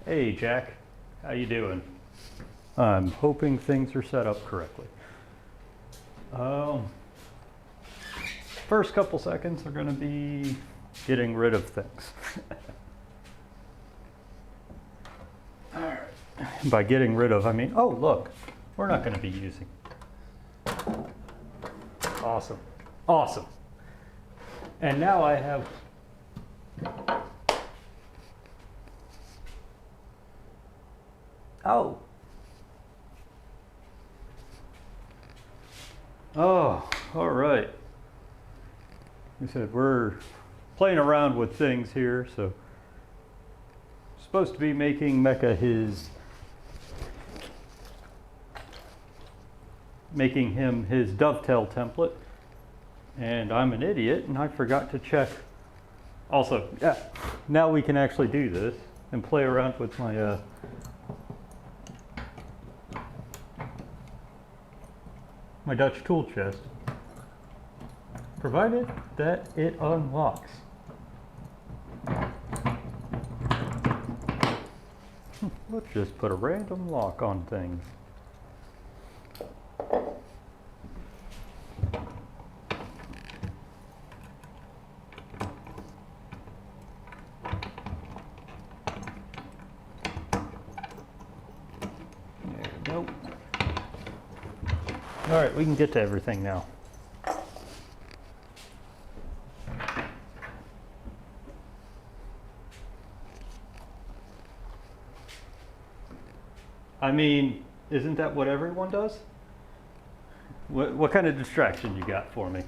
Hey Jack, how you doing? I'm hoping things are set up correctly. First couple seconds are going to be getting rid of things. All right. By getting rid of, I mean, oh look, we're not going to be using. Awesome, awesome. And now I have oh. Oh, all right. We said we're playing around with things here, so supposed to be making Mecha making him his Dovetail template, and I'm an idiot and I forgot to check. Also, yeah, now we can actually do this and play around with my my Dutch tool chest, provided that it unlocks. Let's just put a random lock on things. There we go. All right, we can get to everything now. I mean, isn't that what everyone does? What kind of distraction you got for me?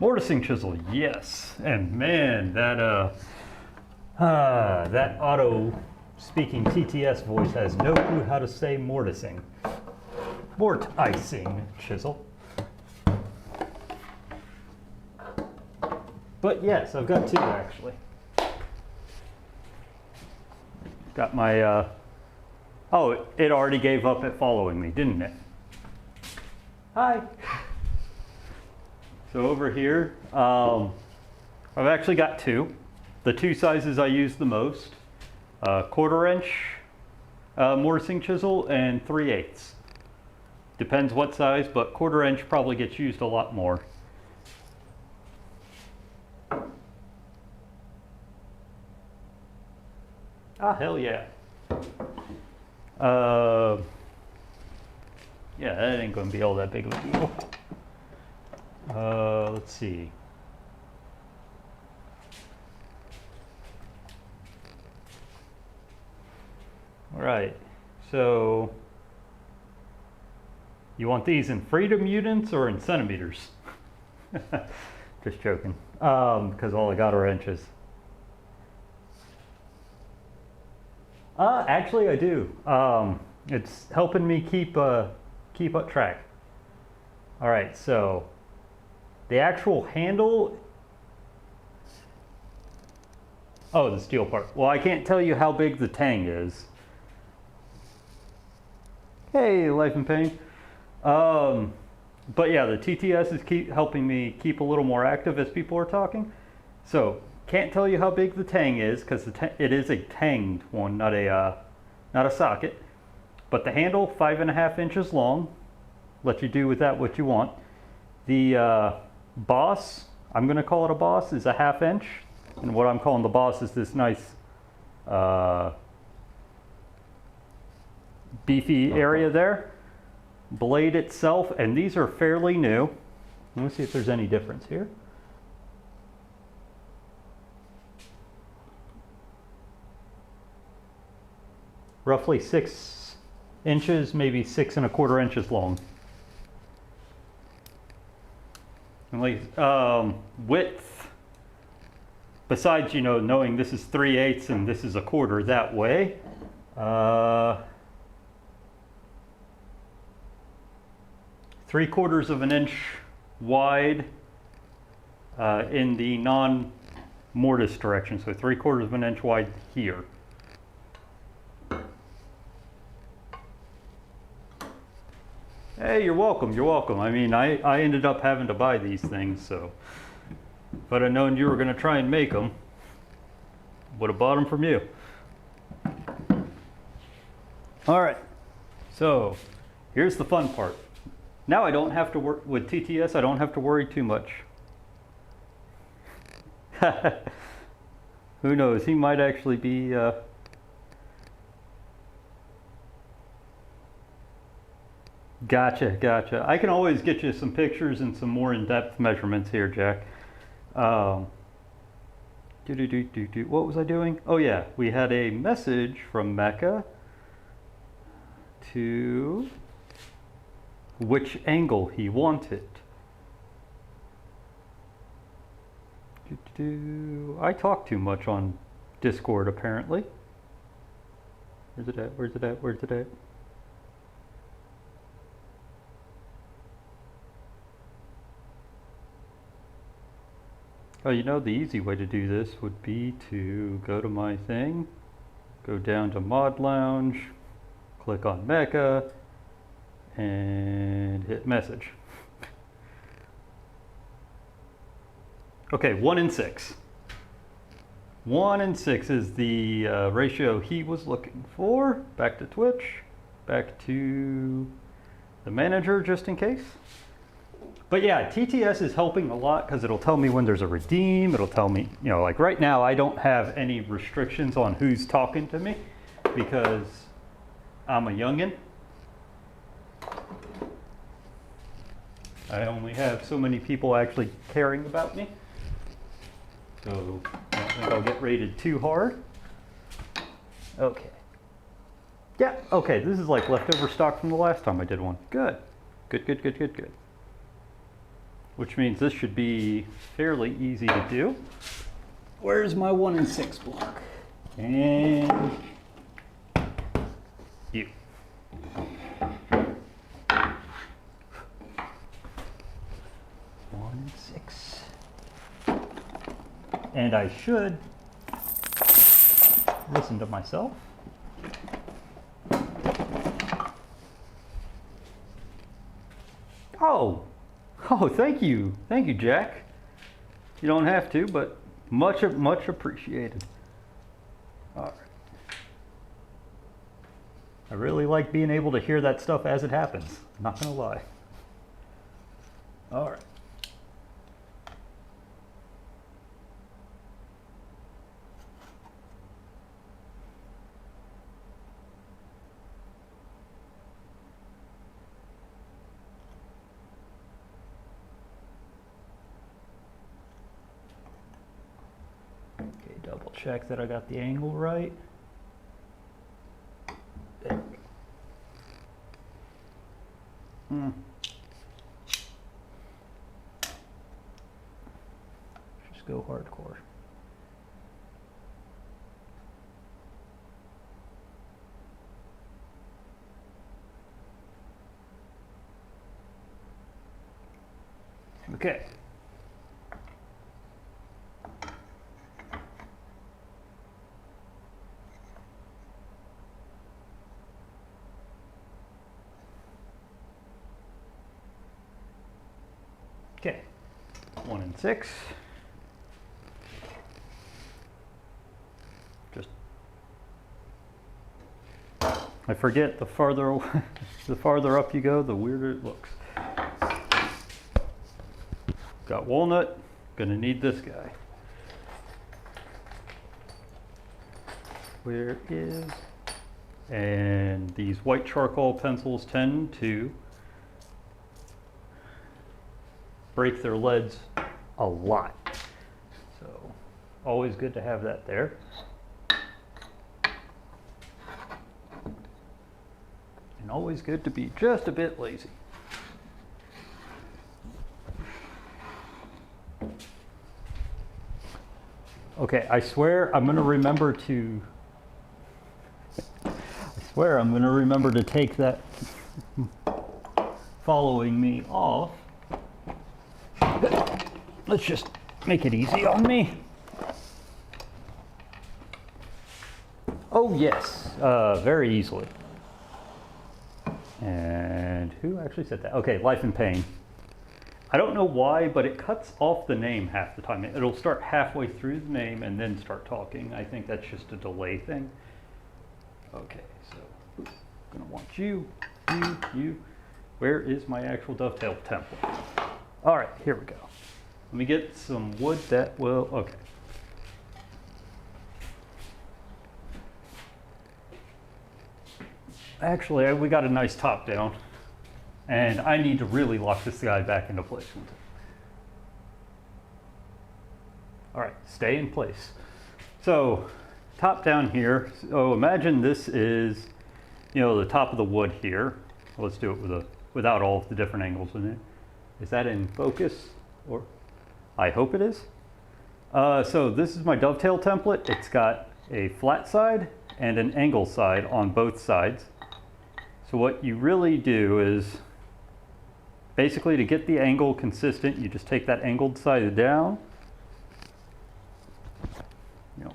Mortising chisel, yes. And man, that auto speaking TTS voice has no clue how to say mortising. Mortising chisel. But yes, I've got two actually. Got my, oh, it already gave up at following me, didn't it? Hi. So over here, I've actually got two. The two sizes I use the most, 1/4 inch mortising chisel and 3/8. Depends what size, but 1/4 inch probably gets used a lot more. Ah, hell yeah. Yeah, that ain't gonna be all that big of a deal. Let's see. All right, so you want these in freedom units or in centimeters? Just joking, because all I got are inches. Actually I do. It's helping me keep up track. All right, so the actual handle, oh, the steel part. Well, I can't tell you how big the tang is. Hey, Life in Pain. But yeah, the TTS is helping me keep a little more active as people are talking. So can't tell you how big the tang is because it is a tanged one, not a socket. But the handle, 5.5 inches long. Let you do with that what you want. The boss, I'm going to call it a boss, is a 1/2 inch. And what I'm calling the boss is this nice beefy area there. Blade itself, and these are fairly new. Let me see if there's any difference here. Roughly 6 inches, maybe 6 1/4 inches long. And like width, besides, you know, knowing this is 3/8 and this is 1/4 that way, 3/4 of an inch wide in the non-mortise direction, so 3/4 of an inch wide here. Hey, you're welcome, you're welcome. I mean, I ended up having to buy these things, so if I'd have known you were going to try and make them, would have bought them from you. All right, so here's the fun part. Now I don't have to work with TTS, I don't have to worry too much. Who knows, he might actually be Gotcha. I can always get you some pictures and some more in-depth measurements here, Jack. What was I doing? Oh yeah, we had a message from Mecha to which angle he wanted. I talk too much on Discord apparently. Where's it at? Oh, you know, the easy way to do this would be to go to my thing, go down to Mod Lounge, click on Mecha, and hit message. Okay, 1 in 6. 1 in 6 is the ratio he was looking for. Back to Twitch, back to the manager just in case. But yeah, TTS is helping a lot because it'll tell me when there's a redeem. It'll tell me, you know, like right now I don't have any restrictions on who's talking to me because I'm a youngin'. I only have so many people actually caring about me. So I don't think I'll get rated too hard. Okay. Yeah, okay, this is like leftover stock from the last time I did one. Good. Good. Which means this should be fairly easy to do. Where's my 1 in 6 block? And you. 1 in 6. And I should listen to myself. Oh, thank you, Jack. You don't have to, but much appreciated. All right. I really like being able to hear that stuff as it happens. Not gonna lie. All right. Double check that I got the angle right. There we go. Just go hardcore. Okay. Okay, 1 in 6. Just, I forget the farther up you go, the weirder it looks. Got Walnut, gonna need this guy. Where is, and these white charcoal pencils tend to break their leads a lot. So always good to have that there. And always good to be just a bit lazy. Okay, I swear I'm gonna remember to take that following me off. Let's just make it easy on me. Oh yes, very easily. And who actually said that? Okay, Life in Pain. I don't know why, but it cuts off the name half the time. It'll start halfway through the name and then start talking. I think that's just a delay thing. Okay, so I'm gonna want you. Where is my actual Dovetail template? All right, here we go. Let me get some wood that will, okay. Actually, we got a nice top down, and I need to really lock this guy back into place. All right, stay in place. So, top down here, so imagine this is, you know, the top of the wood here. Let's do it without all of the different angles in it. Is that in focus? Or I hope it is. So this is my Dovetail template. It's got a flat side and an angle side on both sides. So what you really do is, basically to get the angle consistent, you just take that angled side down, you know,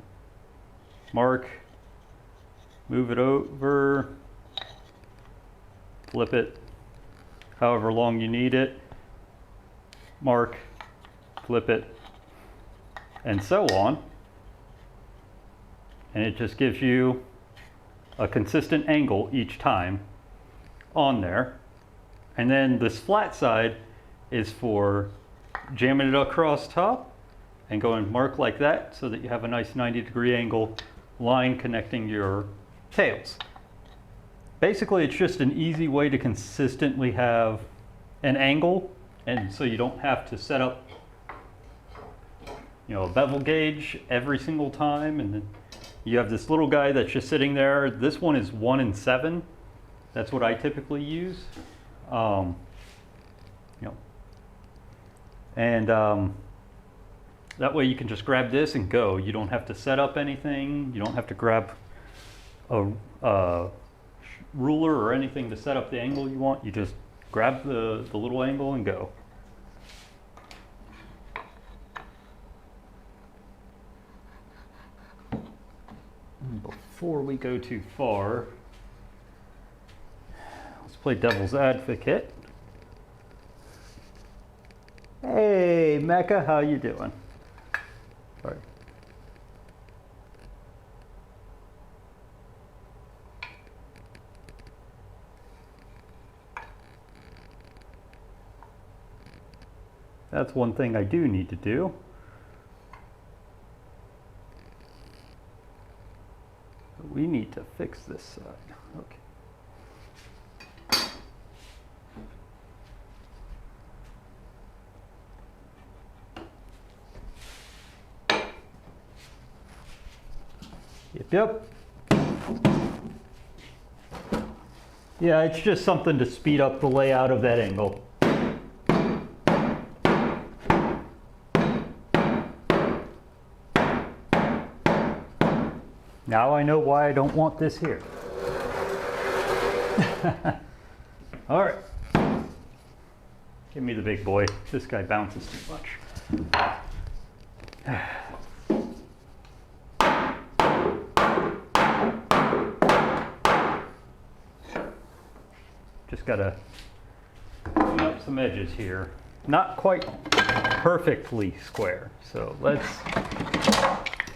mark, move it over, flip it however long you need it, mark, flip it, and so on. And it just gives you a consistent angle each time on there. And then this flat side is for jamming it across top and going mark like that so that you have a nice 90-degree angle line connecting your tails. Basically, it's just an easy way to consistently have an angle, and so you don't have to set up, you know, a bevel gauge every single time. And then you have this little guy that's just sitting there. This one is 1 in 7. That's what I typically use. You know, and that way you can just grab this and go. You don't have to set up anything. You don't have to grab a ruler or anything to set up the angle you want. You just grab the little angle and go. Before we go too far, let's play devil's advocate. Hey, Mecha, how you doing? Sorry. That's one thing I do need to do. We need to fix this side. Okay. Yep. Yeah, it's just something to speed up the layout of that angle. Now I know why I don't want this here. All right. Give me the big boy. This guy bounces too much. Just gotta clean up some edges here. Not quite perfectly square, so let's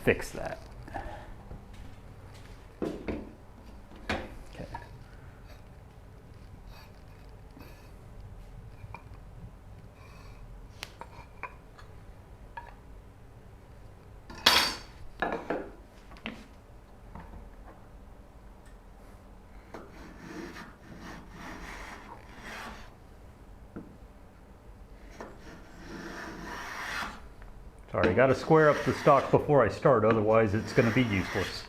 fix that. Sorry, I got to square up the stock before I start, otherwise it's going to be useless.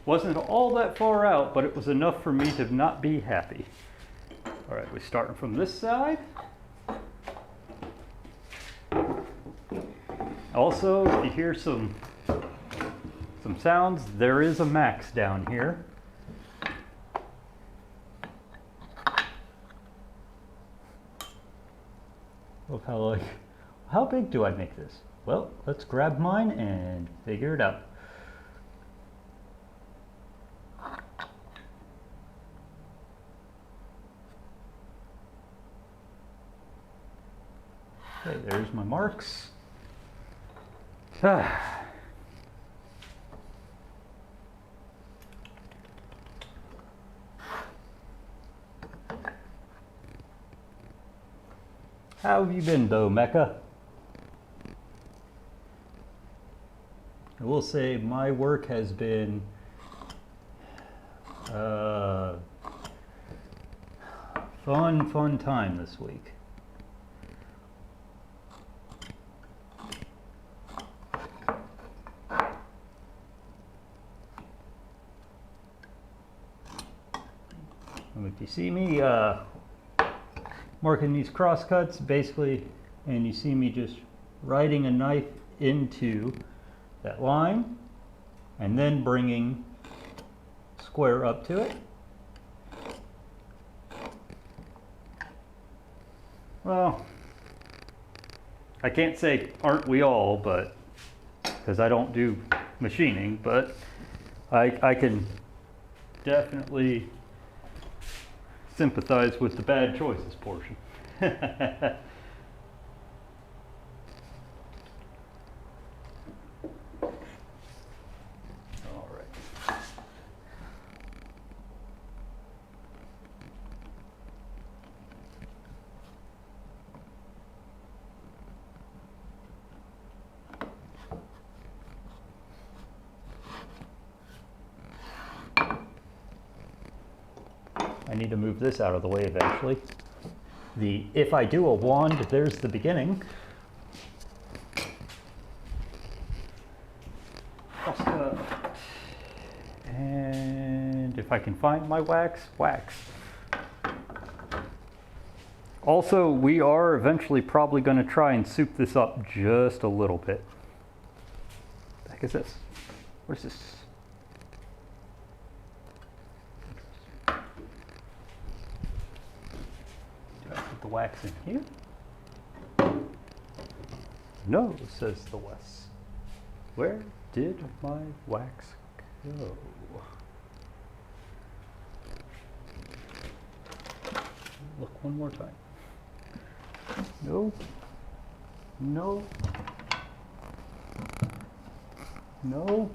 Wasn't all that far out, but it was enough for me to not be happy. All right, we're starting from this side. Also, if you hear some some sounds, there is a max down here. Look how big do I make this? Well, let's grab mine and figure it out. Okay, there's my marks. How have you been though, Mecha? I will say my work has been fun time this week. If you see me marking these crosscuts, basically, and you see me just riding a knife into that line and then bringing square up to it. Well, I can't say aren't we all, but because I don't do machining, but I can definitely sympathize with the bad choices portion. All right. I need to move this out of the way eventually. If I do a wand, there's the beginning. And if I can find my wax. Also, we are eventually probably going to try and soup this up just a little bit. What the heck is this? What is this? The wax in here? No, says the West. Where did my wax go? Look one more time. No. No. No.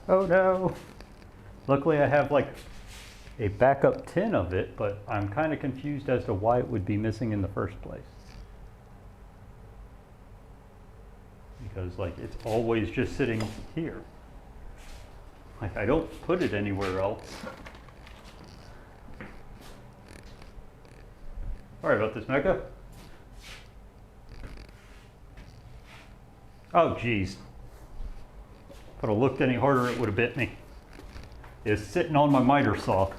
Oh no. Luckily I have like a backup tin of it, but I'm kind of confused as to why it would be missing in the first place. Because like it's always just sitting here. Like I don't put it anywhere else. Sorry about this, Mecha. Oh geez. If I'd have looked any harder it would have bit me. It's sitting on my miter saw.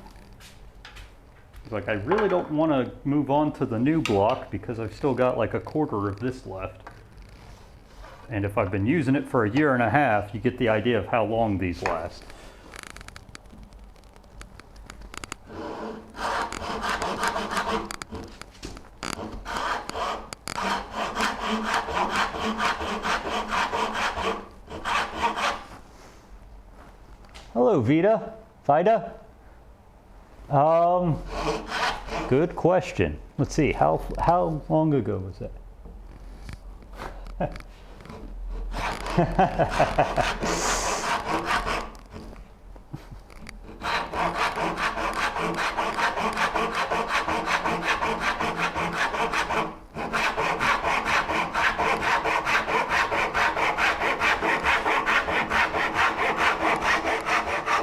Like I really don't want to move on to the new block because I've still got like a quarter of this left. And if I've been using it for a year and a half, you get the idea of how long these last. Hello, Vida? Good question. Let's see, how long ago was that?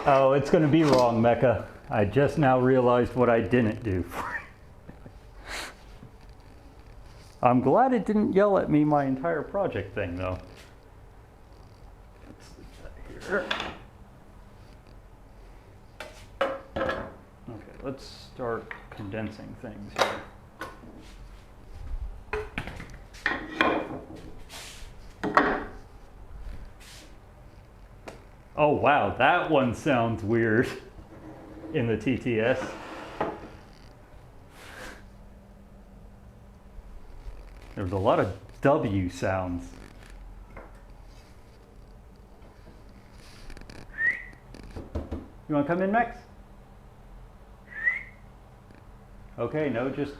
Oh, it's going to be wrong, Mecha. I just now realized what I didn't do. I'm glad it didn't yell at me my entire project thing, though. Let's leave that here. Okay, let's start condensing things here. Oh wow, that one sounds weird in the TTS. There's a lot of W sounds. You want to come in, Max? Okay, no, just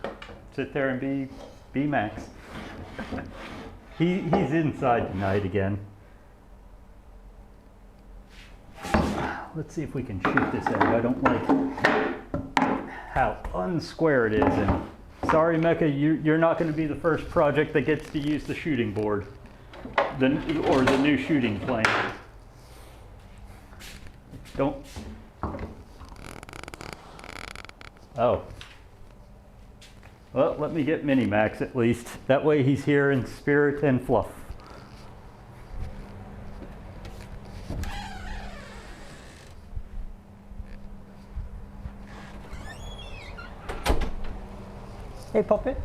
sit there and be Max. He's inside tonight again. Let's see if we can shoot this egg. I don't like how unsquare it is. And sorry, Mecha, you're not going to be the first project that gets to use the shooting board, or the new shooting plane. Don't. Oh. Well, let me get Mini Max at least. That way he's here in spirit and fluff. Hey, puppet.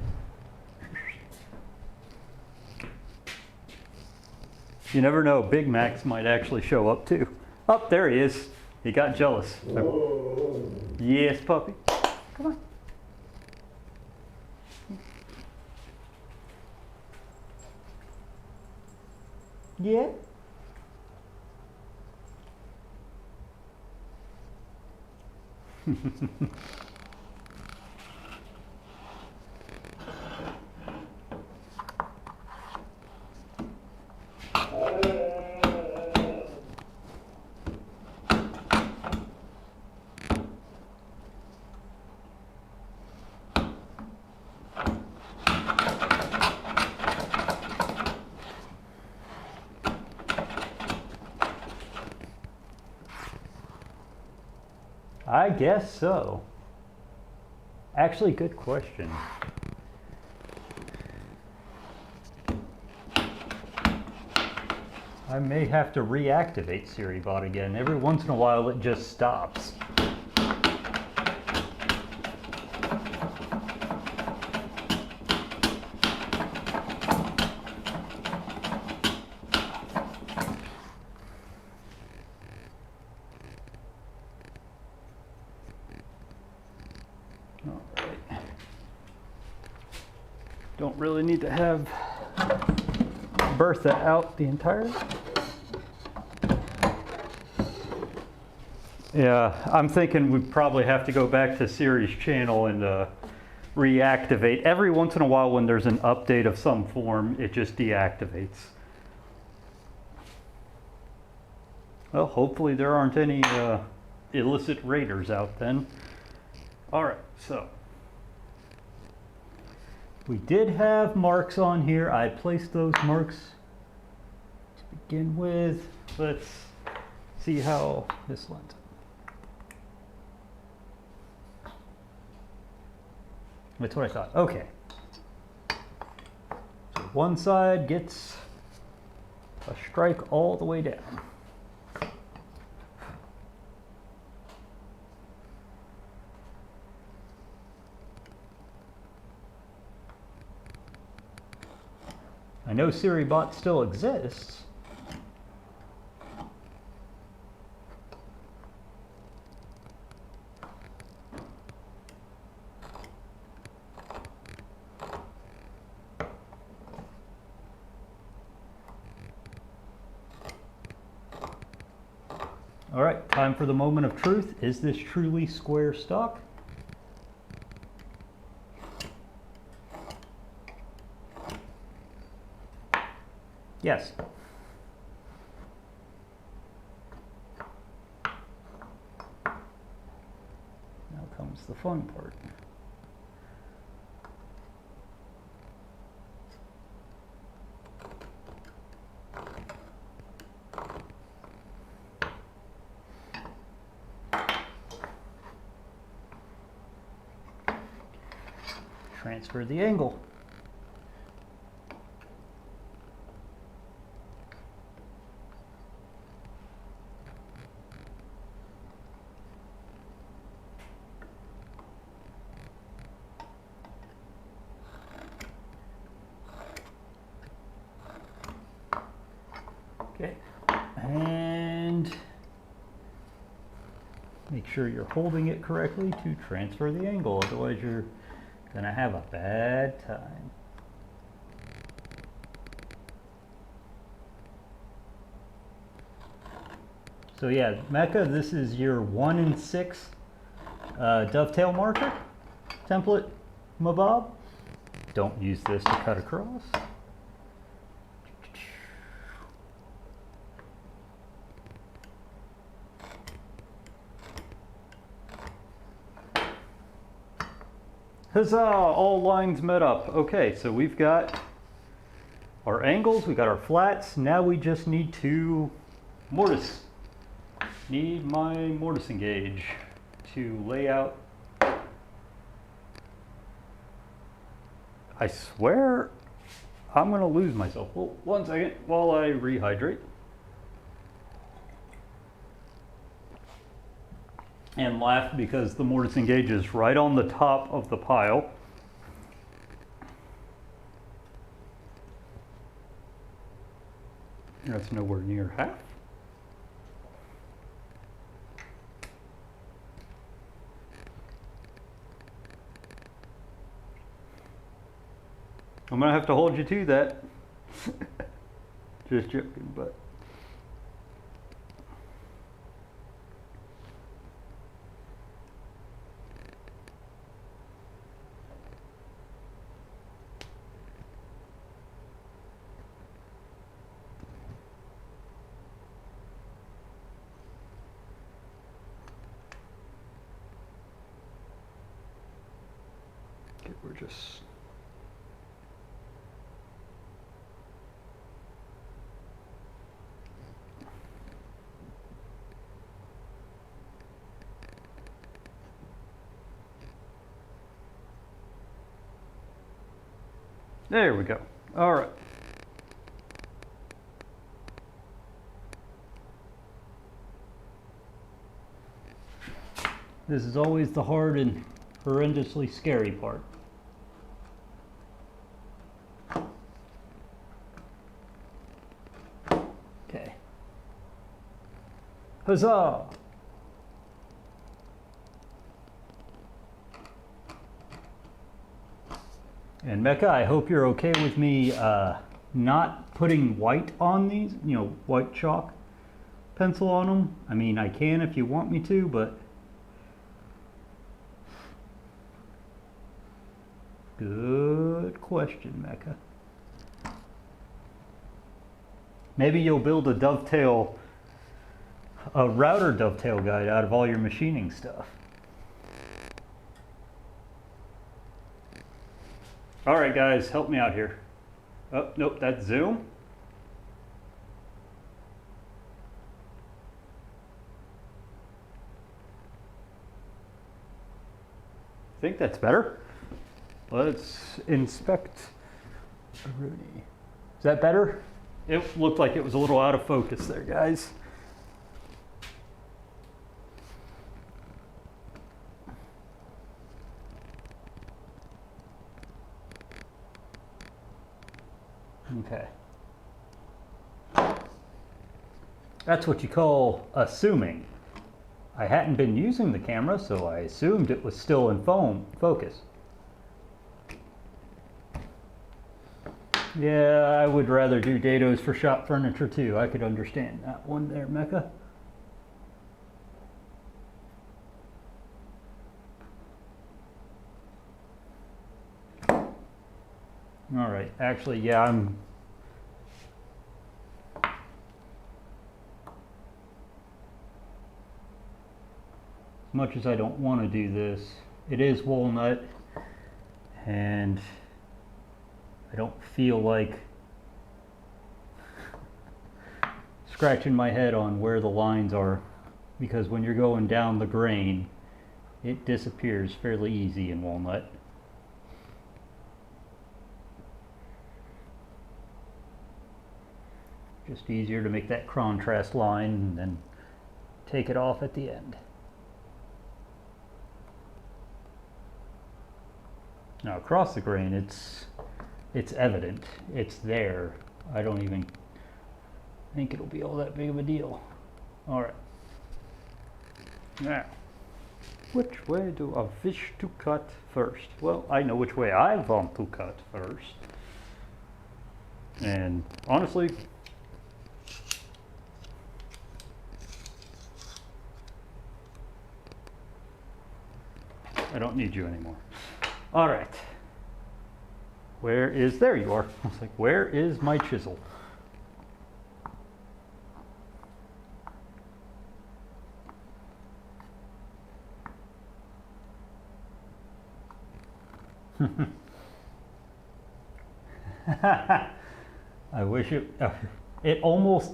You never know, Big Max might actually show up too. Oh, there he is. He got jealous. Whoa. Yes, puppy. Come on. Yeah. I guess so. Actually, good question. I may have to reactivate SiriBot again. Every once in a while it just stops. Don't really need to have Bertha out the entire. Yeah, I'm thinking we probably have to go back to Siri's channel and reactivate. Every once in a while when there's an update of some form, it just deactivates. Well, hopefully there aren't any illicit raiders out then. All right, so. We did have marks on here. I placed those marks to begin with. Let's see how this lines up. That's what I thought. Okay. So one side gets a strike all the way down. I know SiriBot still exists. All right, time for the moment of truth. Is this truly square stock? Yes. Now comes the fun part. Transfer the angle. Okay, and Make sure you're holding it correctly to transfer the angle, otherwise you're gonna have a bad time. So yeah, Mecha, this is your 1 in 6 dovetail marker template, Mabob. Don't use this to cut across. Huzzah! All lines met up. Okay, so we've got our angles, we got our flats. Now we just need to mortise. Need my mortising gauge to lay out. I swear I'm gonna lose myself. Well, 1 second while I rehydrate. And laugh because the mortising gauge is right on the top of the pile. That's nowhere near half. I'm gonna have to hold you to that. Just joking, but. Okay, we're just. There we go. All right. This is always the hard and horrendously scary part. Okay. Huzzah! And Mecha, I hope you're okay with me not putting white on these, white chalk pencil on them. I mean, I can if you want me to, but good question, Mecha. Maybe you'll build a router dovetail guide out of all your machining stuff. All right, guys, help me out here. Oh, nope, that's zoom. I think that's better. Let's inspect Rooney. Is that better? It looked like it was a little out of focus there, guys. Okay. That's what you call assuming. I hadn't been using the camera, so I assumed it was still in focus. Yeah, I would rather do dados for shop furniture too. I could understand that one there, Mecha. All right, actually, yeah, as much as I don't want to do this, it is Walnut, and I don't feel like scratching my head on where the lines are, because when you're going down the grain, it disappears fairly easy in Walnut. Just easier to make that contrast line and then take it off at the end. Now across the grain, it's evident, it's there. I don't even think it'll be all that big of a deal. All right. Now, Which way do I wish to cut first? Well, I know which way I want to cut first. And honestly, I don't need you anymore. All right. Where is, there you are. I was like, where is my chisel? I wish it almost,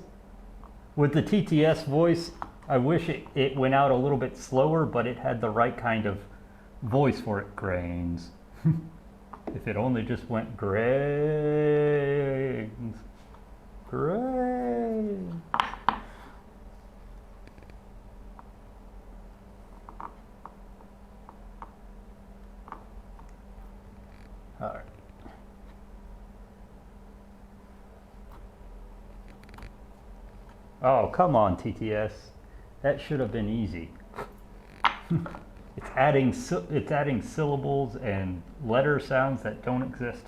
with the TTS voice, I wish it went out a little bit slower, but it had the right kind of voice for it. Grains. If it only just went grains. Grains. All right. Oh, come on, TTS. That should have been easy. It's adding syllables and letter sounds that don't exist.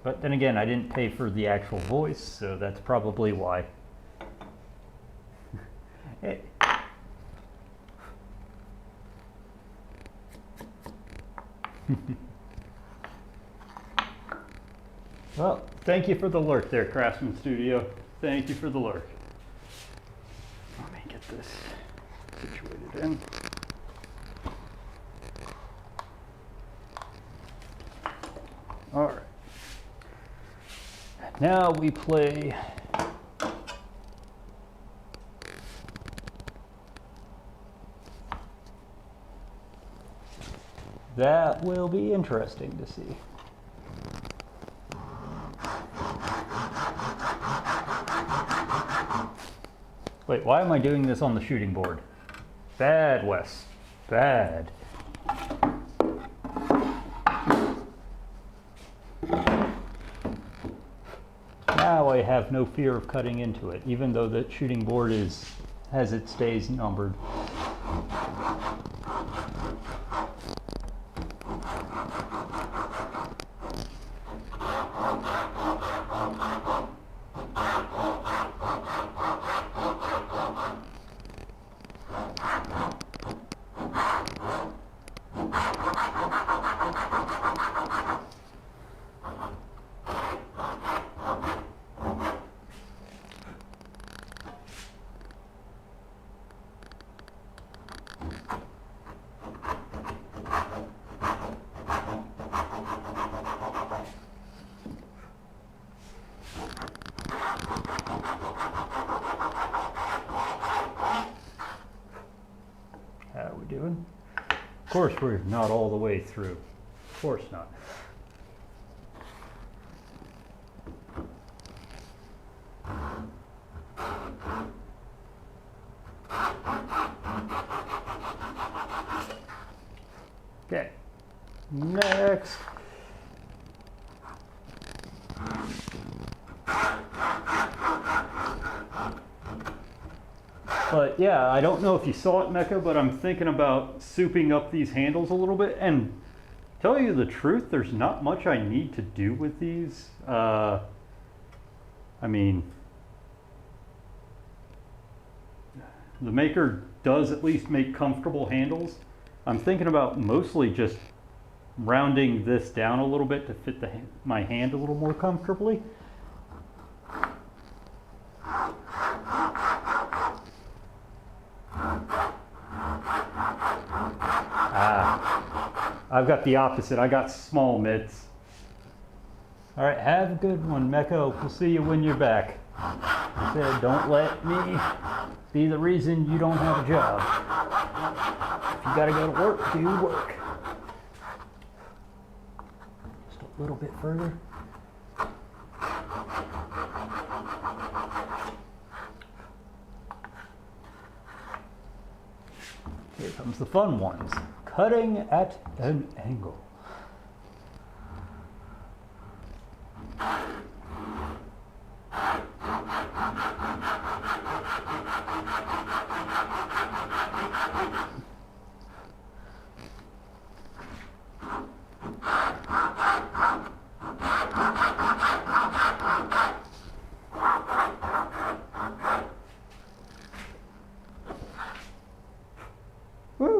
But then again, I didn't pay for the actual voice, so that's probably why. Well, thank you for the lurk there, Craftsman Studio. Thank you for the lurk. Let me get this situated in. All right. Now we play that will be interesting to see. Wait, why am I doing this on the shooting board? Bad, Wes. Bad. Now I have no fear of cutting into it, even though the shooting board has its days numbered. Doing? Of course we're not all the way through. Of course not. Okay. Next. But yeah, I don't know if you saw it, Mecha, but I'm thinking about souping up these handles a little bit. And tell you the truth, there's not much I need to do with these. I mean, the maker does at least make comfortable handles. I'm thinking about mostly just rounding this down a little bit to fit my hand a little more comfortably. I've got the opposite. I got small mitts. All right, have a good one, Mecha. We'll see you when you're back. I said, don't let me be the reason you don't have a job. If you gotta go to work, do work. Just a little bit further. Here comes the fun ones. Cutting at an angle.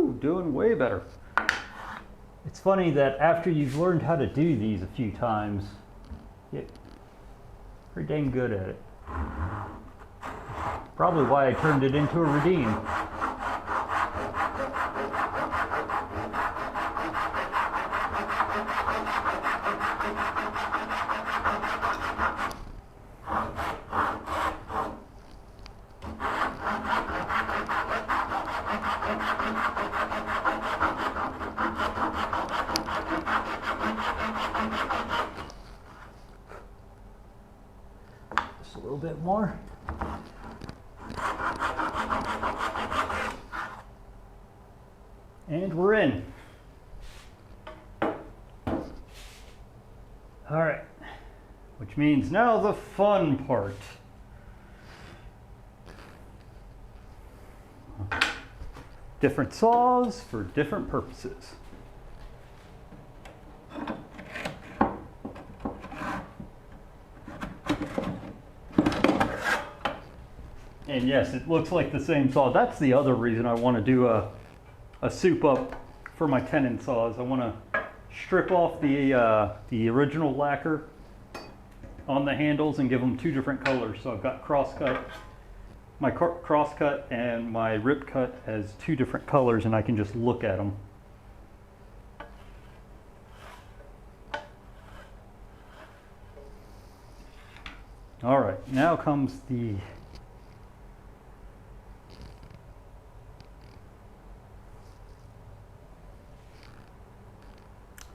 Woo, doing way better. It's funny that after you've learned how to do these a few times, you get pretty dang good at it. Probably why I turned it into a redeem. Just a little bit more. And we're in. All right, which means now the fun part. Different saws for different purposes. And yes, it looks like the same saw. That's the other reason I want to do a soup up for my tenon saws. I want to strip off the original lacquer on the handles and give them two different colors. So I've got crosscut, my crosscut and my rip cut as two different colors, and I can just look at them. All right, now comes the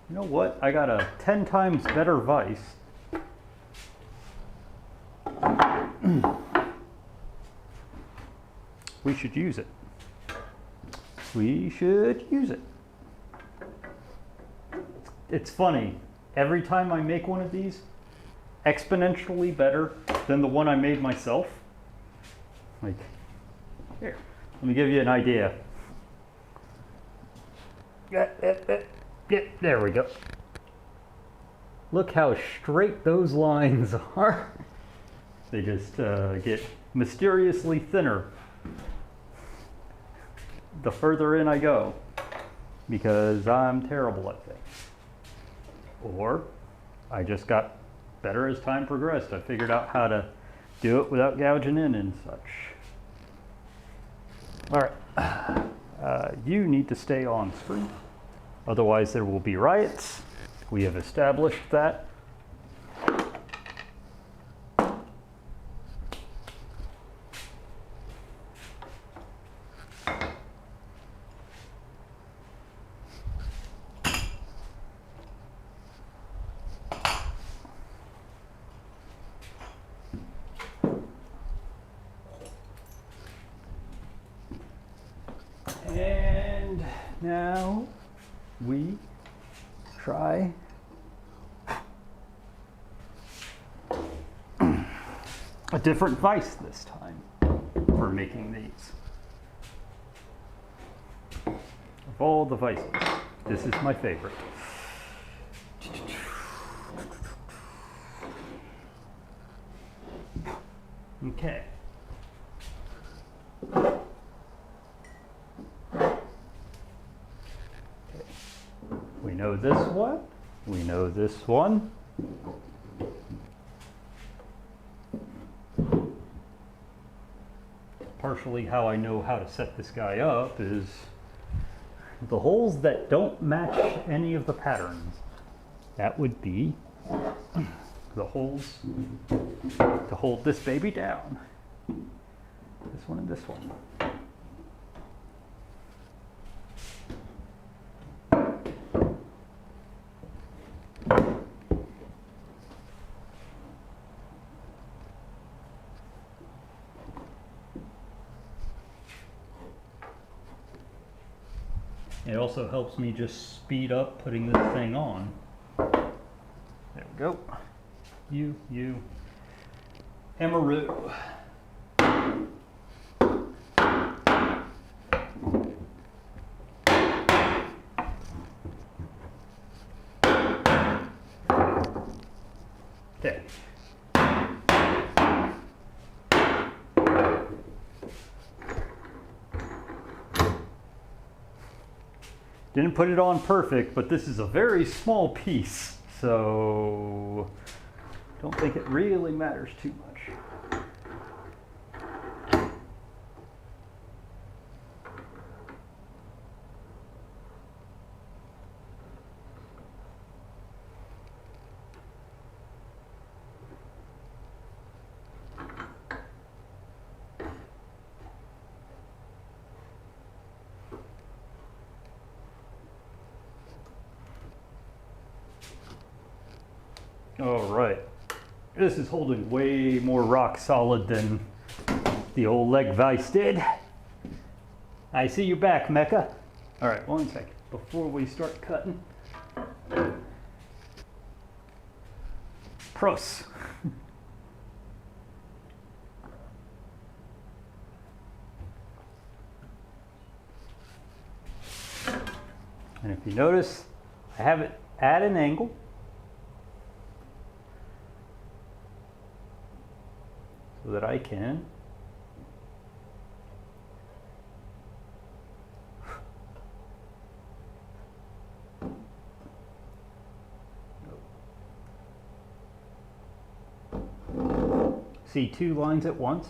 You know what? I got a 10 times better vise. We should use it. We should use it. It's funny. Every time I make one of these, exponentially better than the one I made myself. Like, here, let me give you an idea. There we go. Look how straight those lines are. They just get mysteriously thinner the further in I go, because I'm terrible at things. Or I just got better as time progressed. I figured out how to do it without gouging in and such. All right, you need to stay on screen. Otherwise there will be riots. We have established that. And now we try a different vise this time for making these. Of all the vices, this is my favorite. Okay. We know this one. We know this one. Partially how I know how to set this guy up is the holes that don't match any of the patterns. That would be the holes to hold this baby down. This one and this one. It also helps me just speed up putting this thing on. There we go. You, Emeroo. Okay. Didn't put it on perfect, but this is a very small piece, so don't think it really matters too much. All right, this is holding way more rock solid than the old leg vise did. I see you back, Mecha. All right, 1 second before we start cutting. Pros. And if you notice, I have it at an angle. So that I can see 2 lines at once.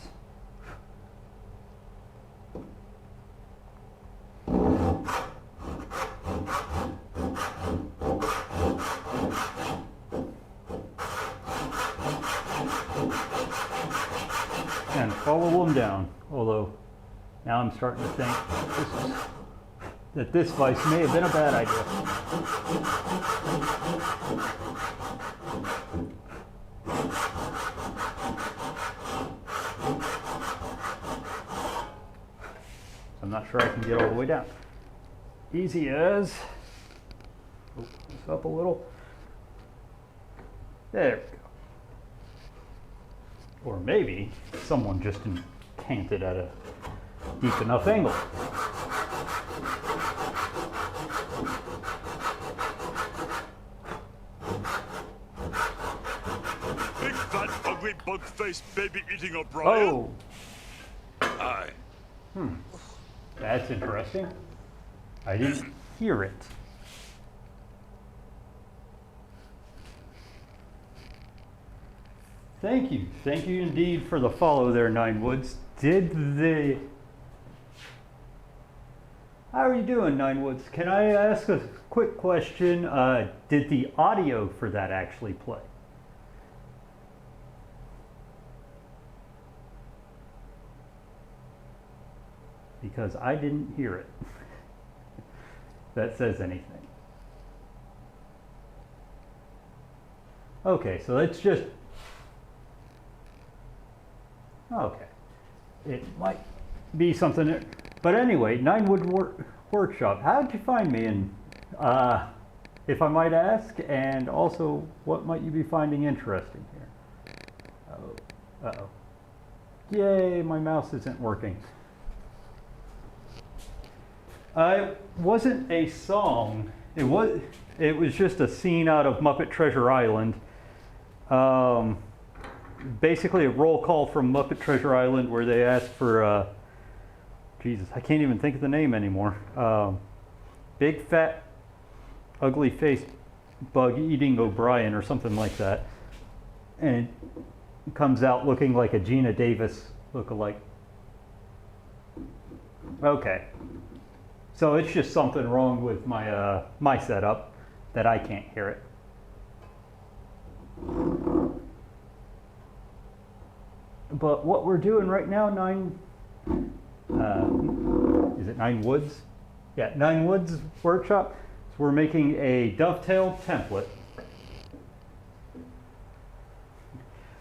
And follow them down, although now I'm starting to think that this vise may have been a bad idea. I'm not sure I can get all the way down. Easy as, open this up a little. There we go. Or maybe someone just didn't cant it at a deep enough angle. Big fat ugly bug-faced baby eating O'Brien. Oh! Aye. That's interesting. I didn't hear it. Thank you indeed for the follow there, Nine Woods. How are you doing, Nine Woods? Can I ask a quick question? Did the audio for that actually play? Because I didn't hear it. If that says anything. Okay, so let's just... Okay, it might be something that, but anyway, Ninewood Workshop, how did you find me, and if I might ask, and also what might you be finding interesting here? Oh, uh-oh. Yay, my mouse isn't working. It wasn't a song, it was just a scene out of Muppet Treasure Island. Basically a roll call from Muppet Treasure Island where they asked for, Jesus, I can't even think of the name anymore. Big fat ugly faced bug eating O'Brien or something like that. And it comes out looking like a Gina Davis lookalike. Okay. So it's just something wrong with my, my setup that I can't hear it. But what we're doing right now, is it Nine Woods? Yeah, Nine Woods Workshop. So we're making a Dovetail template.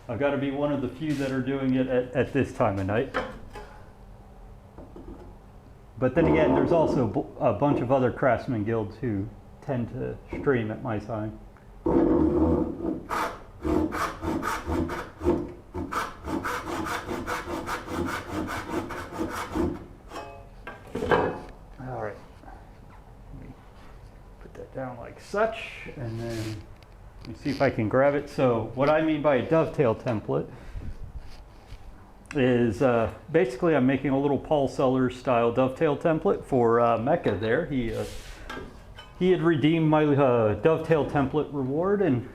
I've got to be one of the few that are doing it at this time of night. But then again, there's also a bunch of other craftsman guilds who tend to stream at my time. Down like such, and then let me see if I can grab it. So what I mean by a dovetail template is basically I'm making a little Paul Sellers style dovetail template for Mecha there. He he had redeemed my Dovetail template reward, and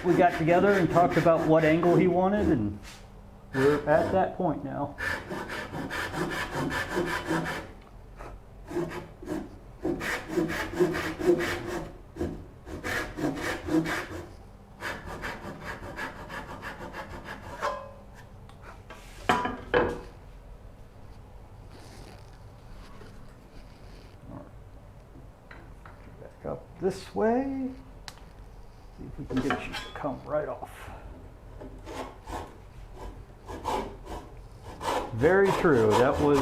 we got together and talked about what angle he wanted, and we're at that point now. Back up this way. See if we can get you to come right off. Very true. That was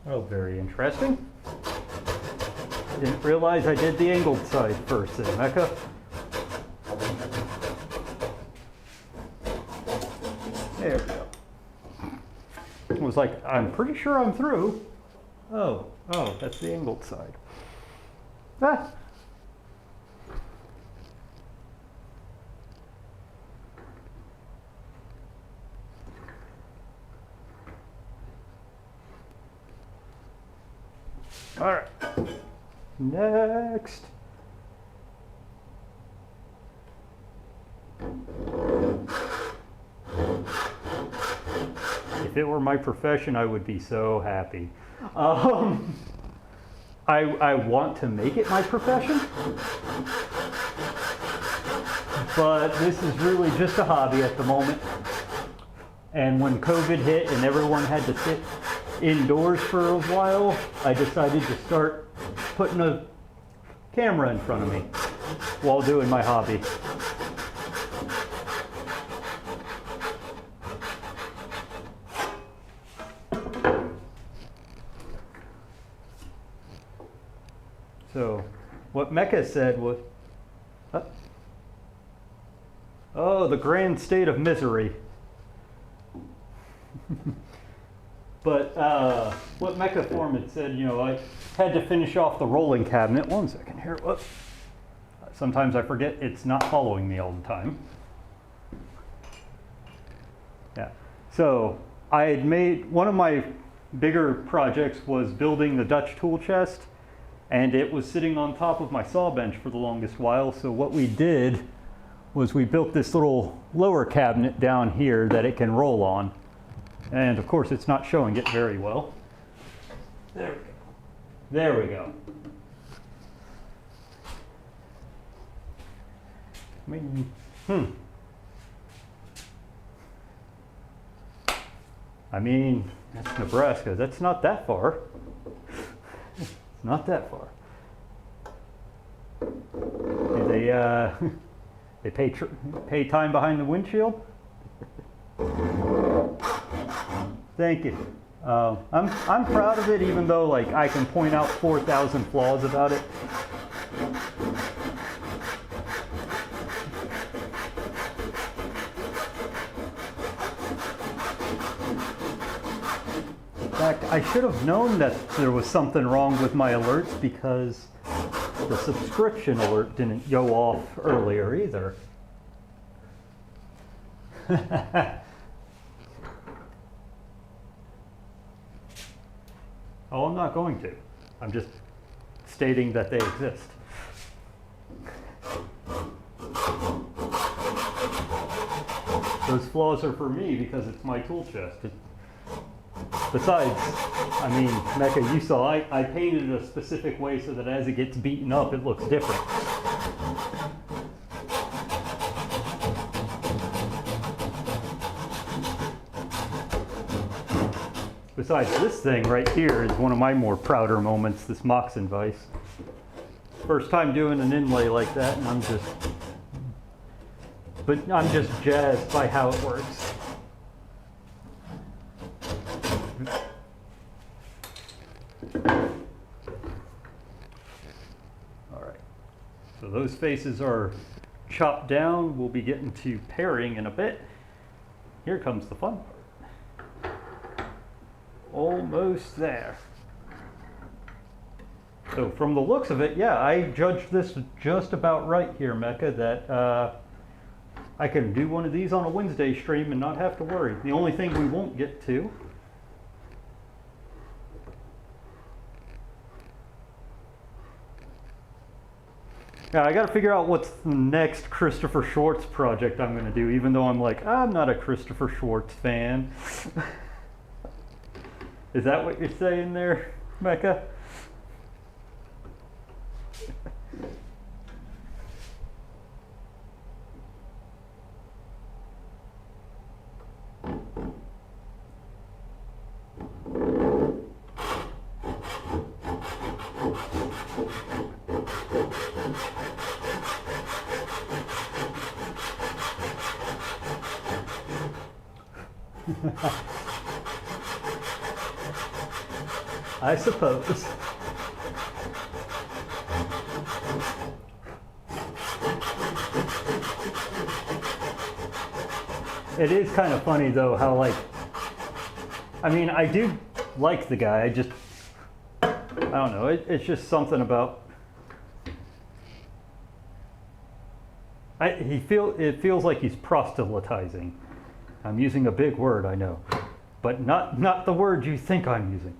oh, very interesting. Didn't realize I did the angled side first in Mecha. There we go. It was like, I'm pretty sure I'm through. Oh, that's the angled side. Ah. All right. Next. If it were my profession, I would be so happy. I want to make it my profession, but this is really just a hobby at the moment. And when COVID hit and everyone had to sit indoors for a while, I decided to start putting a camera in front of me while doing my hobby. So what Mecha said was, oh, the grand state of misery. But what MechaForm had said, you know, I had to finish off the rolling cabinet. 1 second here. Whoops. Sometimes I forget it's not following me all the time. Yeah. So I had made, one of my bigger projects was building the Dutch tool chest, and it was sitting on top of my saw bench for the longest while. So what we did was we built this little lower cabinet down here that it can roll on. And of course, it's not showing it very well. There we go. There we go. I mean, that's Nebraska. That's not that far. It's not that far. Do they pay time behind the windshield? Thank you. I'm proud of it, even though like I can point out 4,000 flaws about it. In fact, I should have known that there was something wrong with my alerts because the subscription alert didn't go off earlier either. Oh, I'm not going to. I'm just stating that they exist. Those flaws are for me because it's my tool chest. Besides, I mean, Mecha, you saw I painted it a specific way so that as it gets beaten up, it looks different. Besides, this thing right here is one of my more prouder moments, this Moxon vise. First time doing an inlay like that, and I'm just jazzed by how it works. All right, so those faces are chopped down. We'll be getting to pairing in a bit. Here comes the fun part. Almost there. So from the looks of it, yeah, I judged this just about right here, Mecha, that I can do one of these on a Wednesday stream and not have to worry. The only thing we won't get to yeah, I got to figure out what's the next Christopher Schwartz project I'm going to do, even though I'm like, I'm not a Christopher Schwartz fan. Is that what you're saying there, Mecha? I suppose. It is kind of funny though how like, I mean, I do like the guy, I don't know, it's just something about, it feels like he's proselytizing. I'm using a big word, I know, but not the word you think I'm using.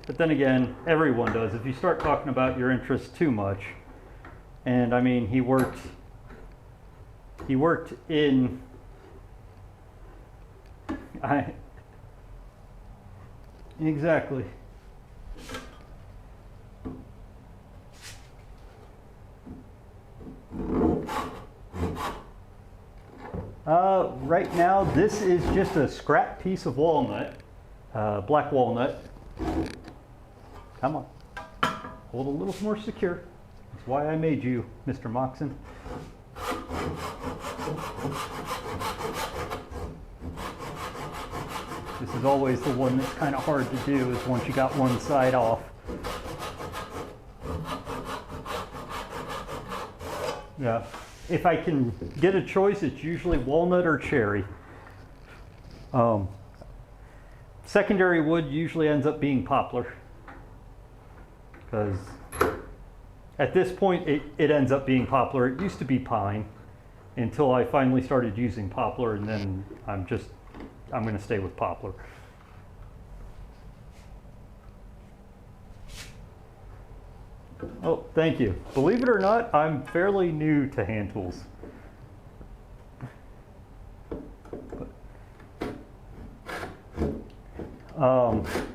But then again, everyone does. If you start talking about your interests too much, and I mean, he worked in, exactly. Right now, this is just a scrap piece of walnut, black walnut. Come on, hold a little more secure. That's why I made you, Mr. Moxon. This is always the one that's kind of hard to do, is once you got one side off. Yeah, if I can get a choice, it's usually walnut or cherry. Secondary wood usually ends up being poplar, because at this point it ends up being poplar. It used to be pine until I finally started using poplar, and then I'm going to stay with poplar. Oh, thank you. Believe it or not, I'm fairly new to hand tools.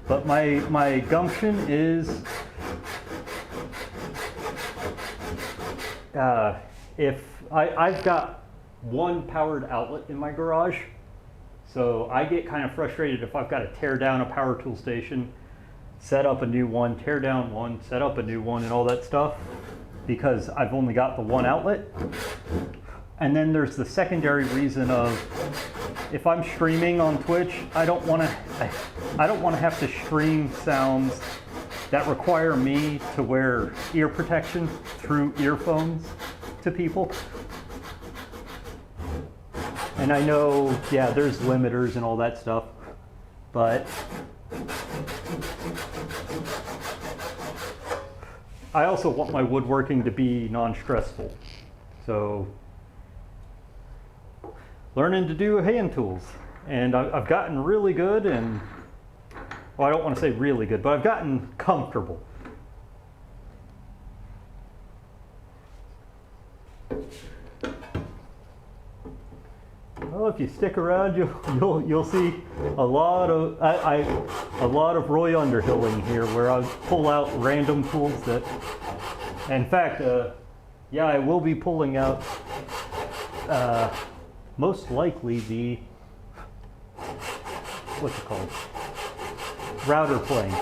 But my gumption is if I've got one powered outlet in my garage, so I get kind of frustrated if I've got to tear down a power tool station, set up a new one, tear down one, set up a new one, and all that stuff, because I've only got the one outlet. And then there's the secondary reason of, if I'm streaming on Twitch, I don't want to have to stream sounds that require me to wear ear protection through earphones to people. And I know, yeah, there's limiters and all that stuff, but I also want my woodworking to be non-stressful. So learning to do hand tools, and I've gotten really good, and well, I don't want to say really good, but I've gotten comfortable. Well, if you stick around, you'll see a lot of a lot of Roy Underhilling here, where I pull out random tools that, in fact, yeah, I will be pulling out most likely the, what's it called, router plane.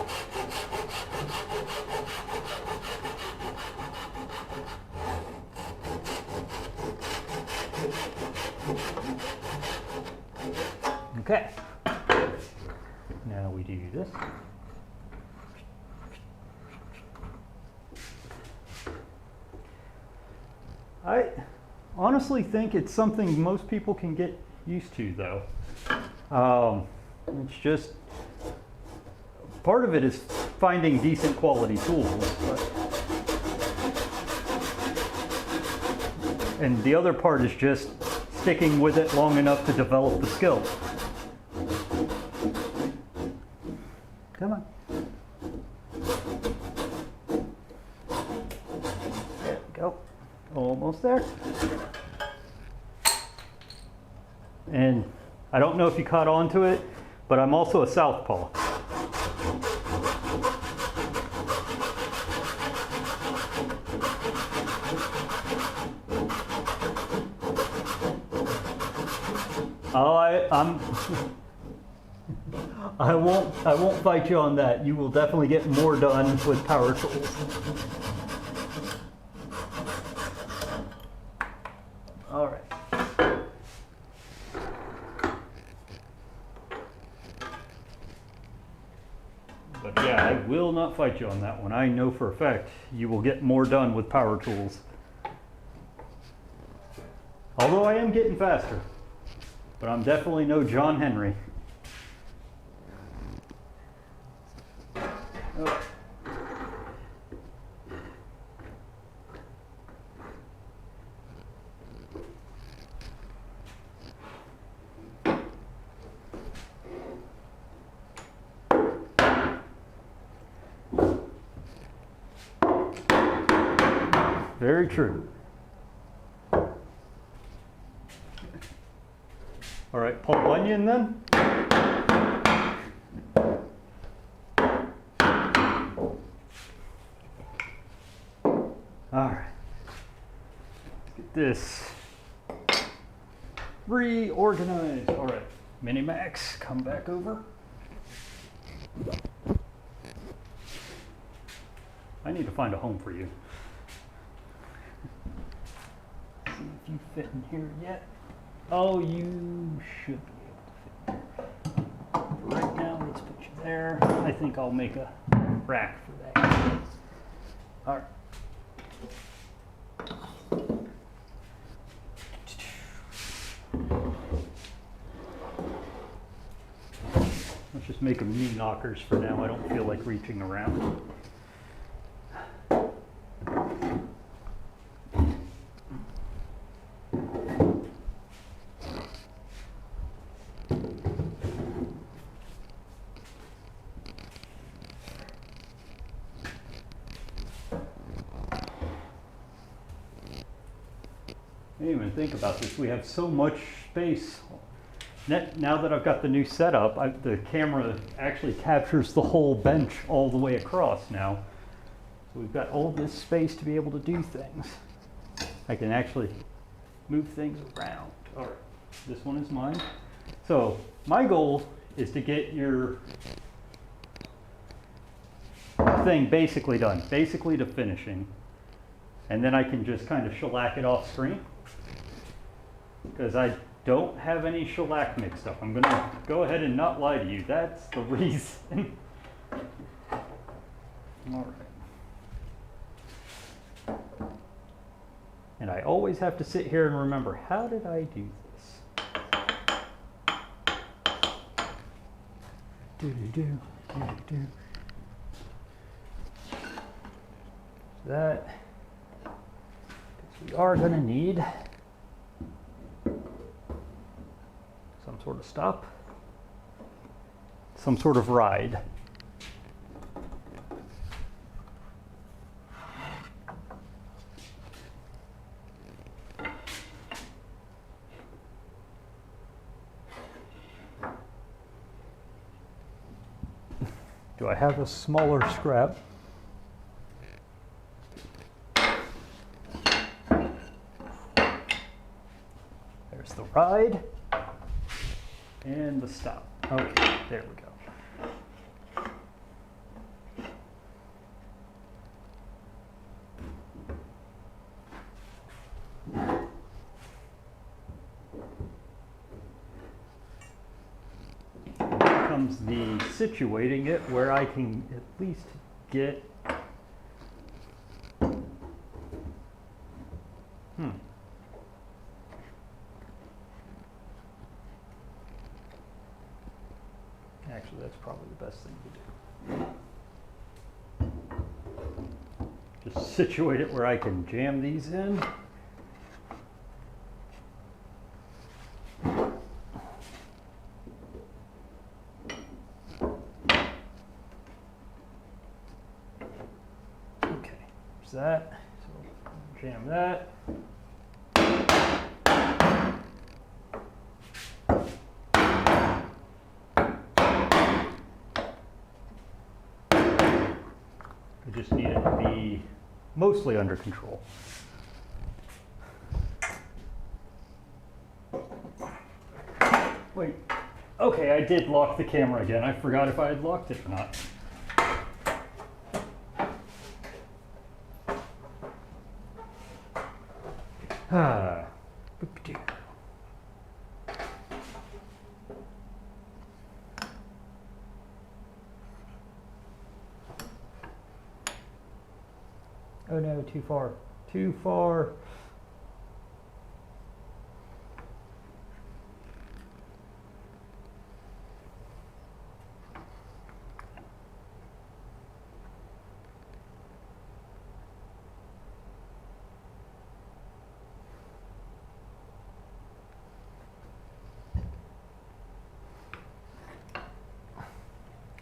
Okay, now we do this. I honestly think it's something most people can get used to, though. It's just, part of it is finding decent quality tools. And the other part is just sticking with it long enough to develop the skill. Come on. There we go. Almost there. And I don't know if you caught on to it, but I'm also a southpaw. Oh, I won't fight you on that. You will definitely get more done with power tools. All right. But yeah, I will not fight you on that one. I know for a fact you will get more done with power tools. Although I am getting faster. But I'm definitely no John Henry. Oh. Very true. All right, Paul Bunyan then. All right, let's get this reorganized. All right, Minimax, come back over. I need to find a home for you. See if you fit in here yet. Oh, you should be able to fit there. For right now, let's put you there. I think I'll make a rack for that. All right. Let's just make them knee knockers for now. I don't feel like reaching around. I didn't even think about this. We have so much space. Now that I've got the new setup, the camera actually captures the whole bench all the way across now. So we've got all this space to be able to do things. I can actually move things around. All right, this one is mine. So my goal is to get your thing basically done, basically to finishing. And then I can just kind of shellac it off screen. Because I don't have any shellac mixed up. I'm going to go ahead and not lie to you. That's the reason. All right. And I always have to sit here and remember, how did I do this? Do-do-do, do-do-do. That, we are going to need some sort of stop, some sort of ride. Do I have a smaller scrap? There's the ride. And the stop. Okay, there we go. Here comes the situating it where I can at least get Actually, that's probably the best thing to do. just situate it where I can jam these in. Okay, there's that. So jam that. I just need it to be mostly under control. Wait, okay, I did lock the camera again. I forgot if I had locked it or not. Ah, boop-a-doo. Oh no, too far. Too far.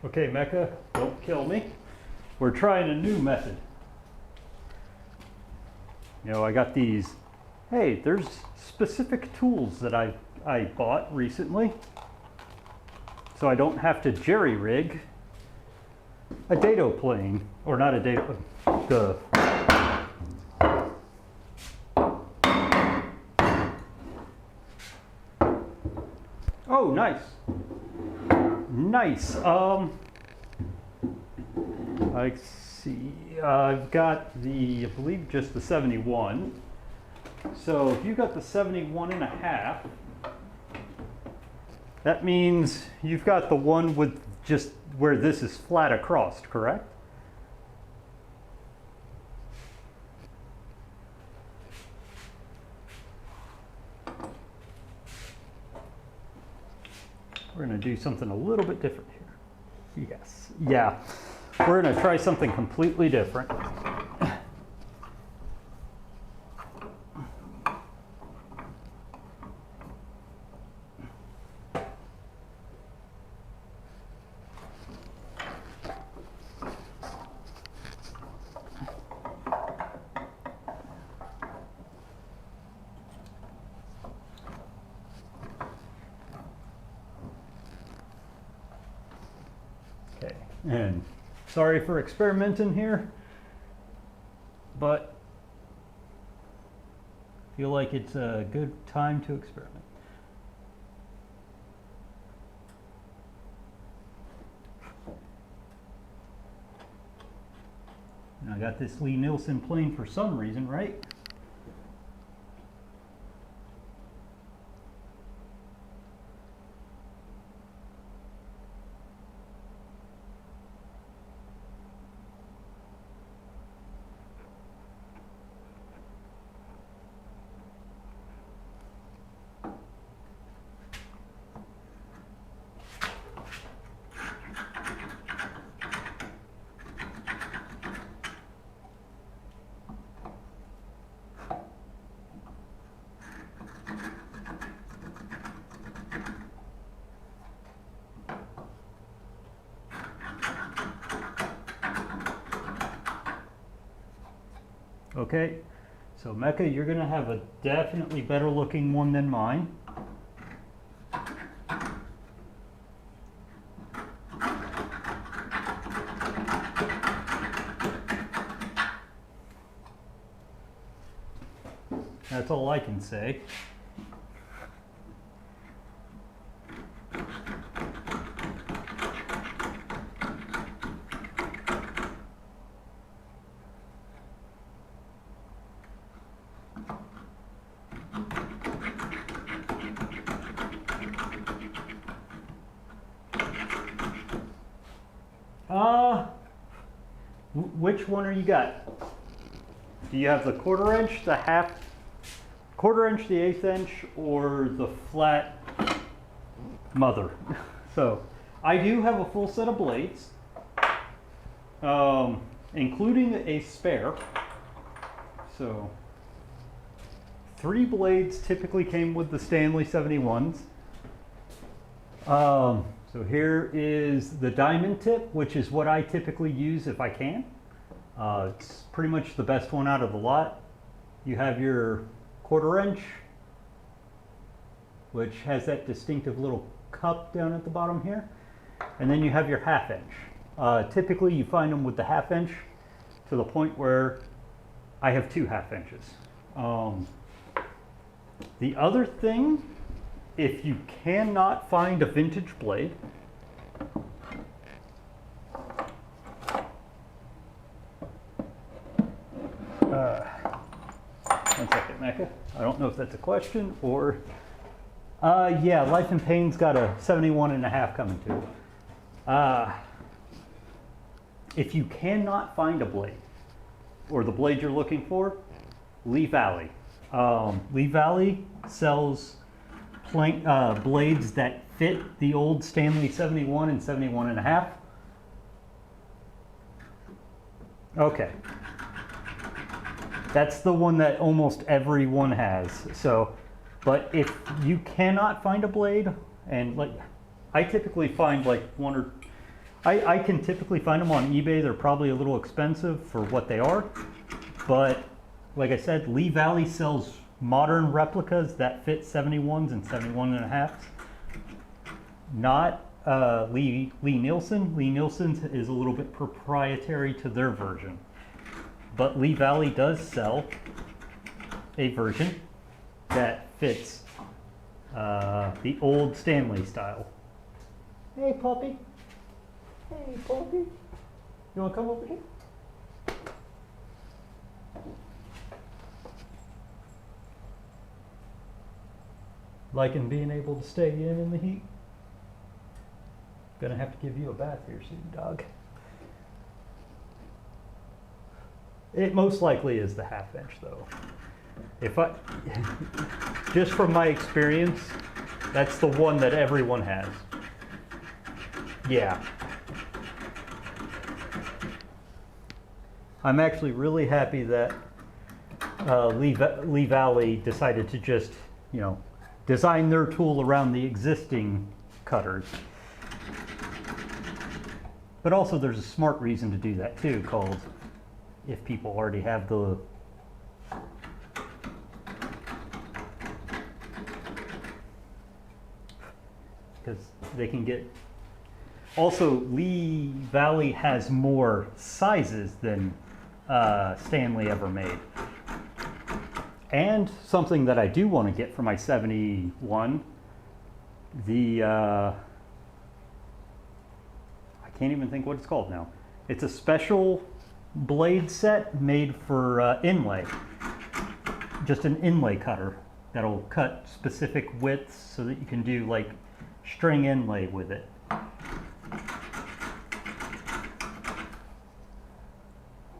Okay, Mecha, don't kill me. We're trying a new method. You know, I got these, hey, there's specific tools that I bought recently, so I don't have to jerry-rig a dado plane, or not a dado, the, oh, nice. Nice. I see. I've got the, I believe, just the 71. So if you got the 71.5, that means you've got the one with just where this is flat across, correct? We're going to do something a little bit different here. Yes. Yeah. We're going to try something completely different. Okay. And sorry for experimenting here, but I feel like it's a good time to experiment. And I got this Lee Nielsen plane for some reason, right? Okay, so Mecha, you're gonna have a definitely better looking one than mine. That's all I can say. Which one are you got? Do you have the 1/4 inch, the half, 1/4 inch, the 1/8 inch, or the flat mother? So I do have a full set of blades. including a spare. So 3 blades typically came with the Stanley 71s. So here is the diamond tip, which is what I typically use if I can. It's pretty much the best one out of the lot. You have your 1/4 inch, which has that distinctive little cup down at the bottom here. And then you have your 1/2 inch. Typically you find them with the 1/2 inch to the point where I have 2 1/2 inches. The other thing, if you cannot find a vintage blade, one second, Mecha. I don't know if that's a question or, yeah, Life in Pain's got a 71.5 coming too. If you cannot find a blade, or the blade you're looking for, Lee Valley. Lee Valley sells blades that fit the old Stanley 71 and 71.5. Okay. That's the one that almost everyone has. So, but if you cannot find a blade, and like, I typically find like one or, I can typically find them on eBay. They're probably a little expensive for what they are, but like I said, Lee Valley sells modern replicas that fit 71s and 71.5s. Not Lee Nielsen. Lee Nielsen's is a little bit proprietary to their version. But Lee Valley does sell a version that fits the old Stanley style. Hey puppy. Hey puppy. You want to come over here? Liking being able to stay in the heat? Gonna have to give you a bath here soon, dog. It most likely is the 1/2 inch though. If I, just from my experience, that's the one that everyone has. Yeah. I'm actually really happy that Lee Valley decided to just, you know, design their tool around the existing cutters. But also there's a smart reason to do that too, called if people already have the because they can get, also Lee Valley has more sizes than Stanley ever made. And something that I do want to get for my 71, the I can't even think what it's called now. It's a special blade set made for inlay. Just an inlay cutter that'll cut specific widths so that you can do like string inlay with it.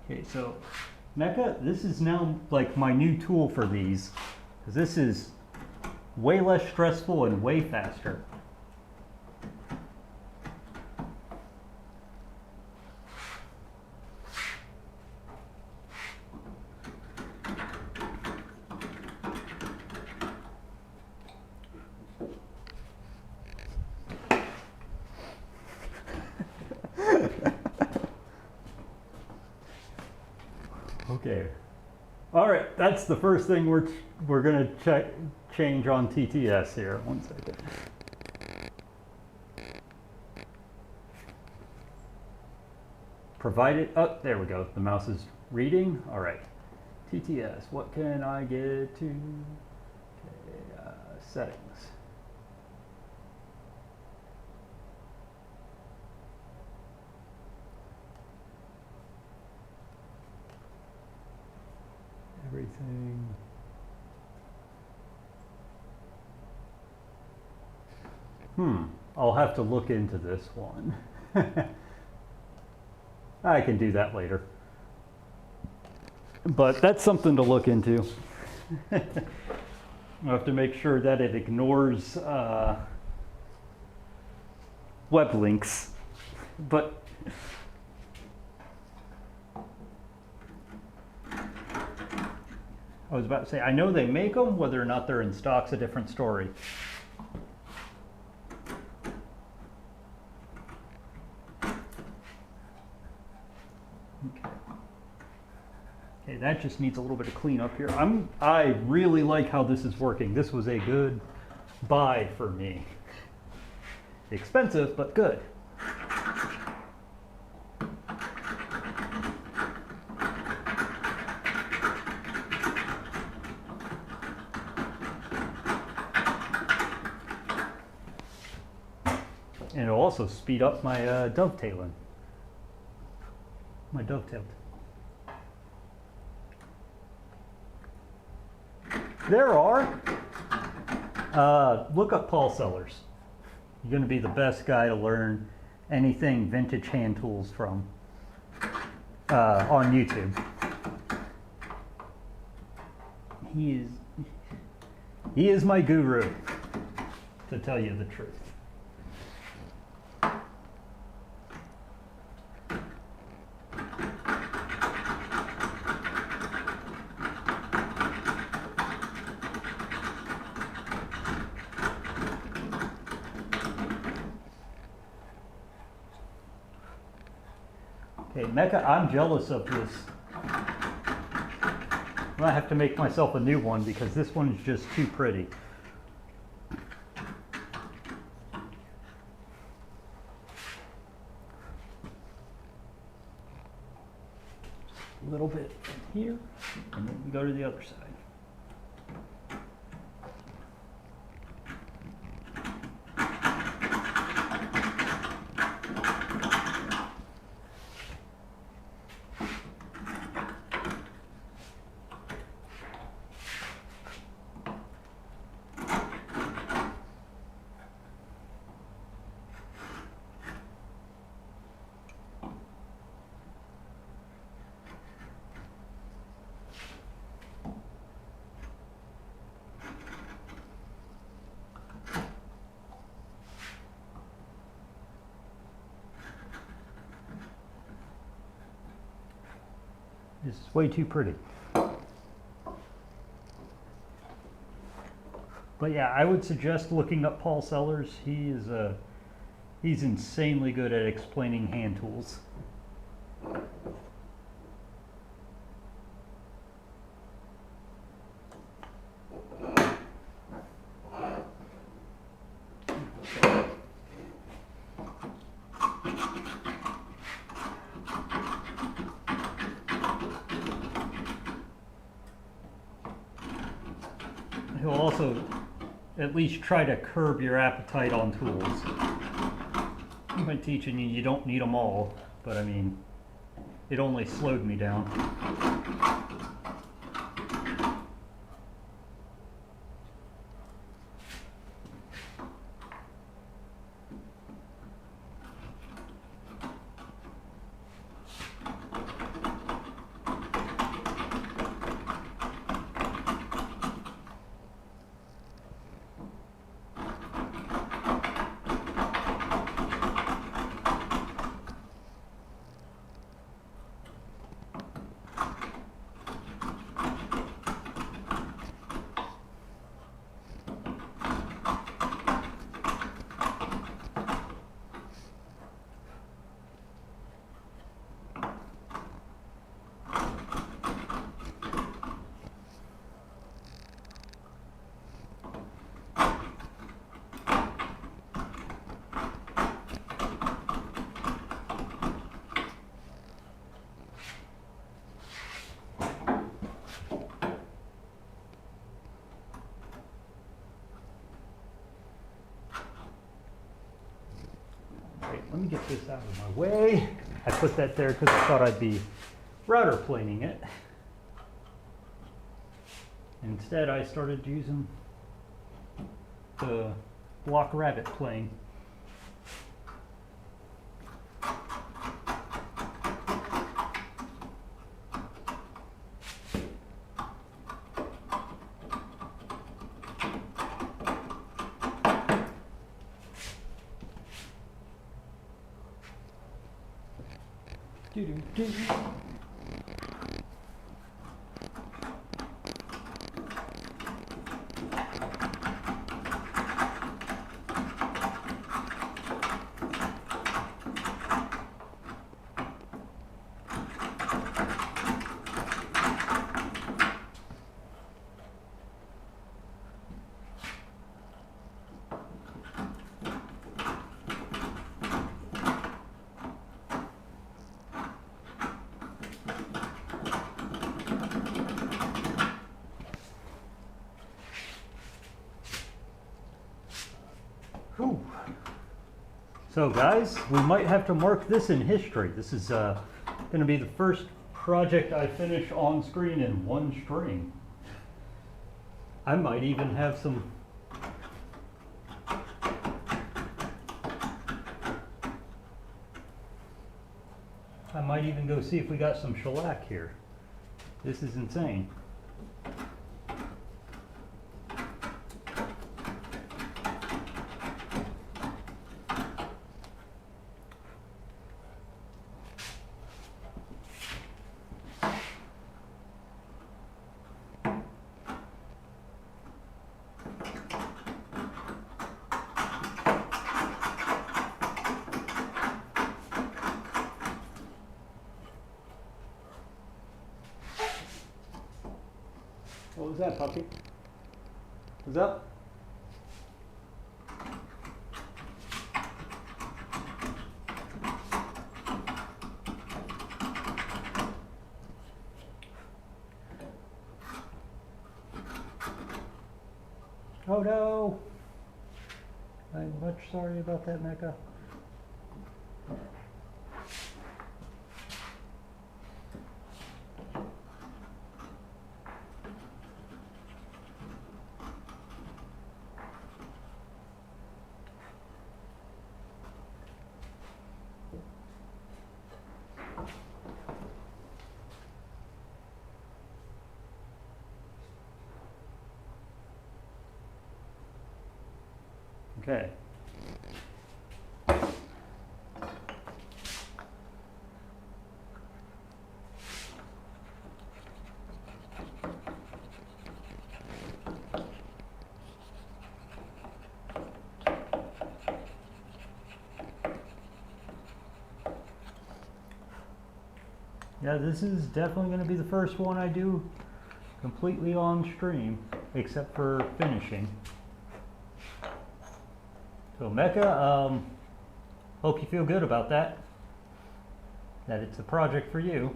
Okay, so Mecha, this is now like my new tool for these, because this is way less stressful and way faster. Okay. All right, that's the first thing we're gonna change on TTS here. One second. Provided, oh, there we go. The mouse is reading. All right. TTS, what can I get to? Okay, settings. Everything. I'll have to look into this one. I can do that later. But that's something to look into. I'll have to make sure that it ignores web links. But I was about to say, I know they make them, whether or not they're in stock's a different story. Okay, that just needs a little bit of cleanup here. I really like how this is working. This was a good buy for me. Expensive, but good. And it'll also speed up my dovetailing. My dovetail. There are. Look up Paul Sellers. You're going to be the best guy to learn anything vintage hand tools from on YouTube. He is my guru, to tell you the truth. Okay, Mecha, I'm jealous of this. I have to make myself a new one because this one's just too pretty. Just a little bit from here, and then we go to the other side. This is way too pretty. But yeah, I would suggest looking up Paul Sellers. He's insanely good at explaining hand tools. He'll also at least try to curb your appetite on tools. By teaching you, you don't need them all, but I mean, it only slowed me down. Let me get this out of my way. I put that there because I thought I'd be router planing it. Instead, I started using the block rabbit plane. So guys, we might have to mark this in history. This is going to be the first project I finish on screen in one stream. I might even have some I might even go see if we got some shellac here. This is insane. What was that, puppy? What's up? Oh no! I'm much sorry about that, Mecha. Okay. Yeah, this is definitely going to be the first one I do completely on stream, except for finishing. So Mecha, hope you feel good about that. That it's a project for you.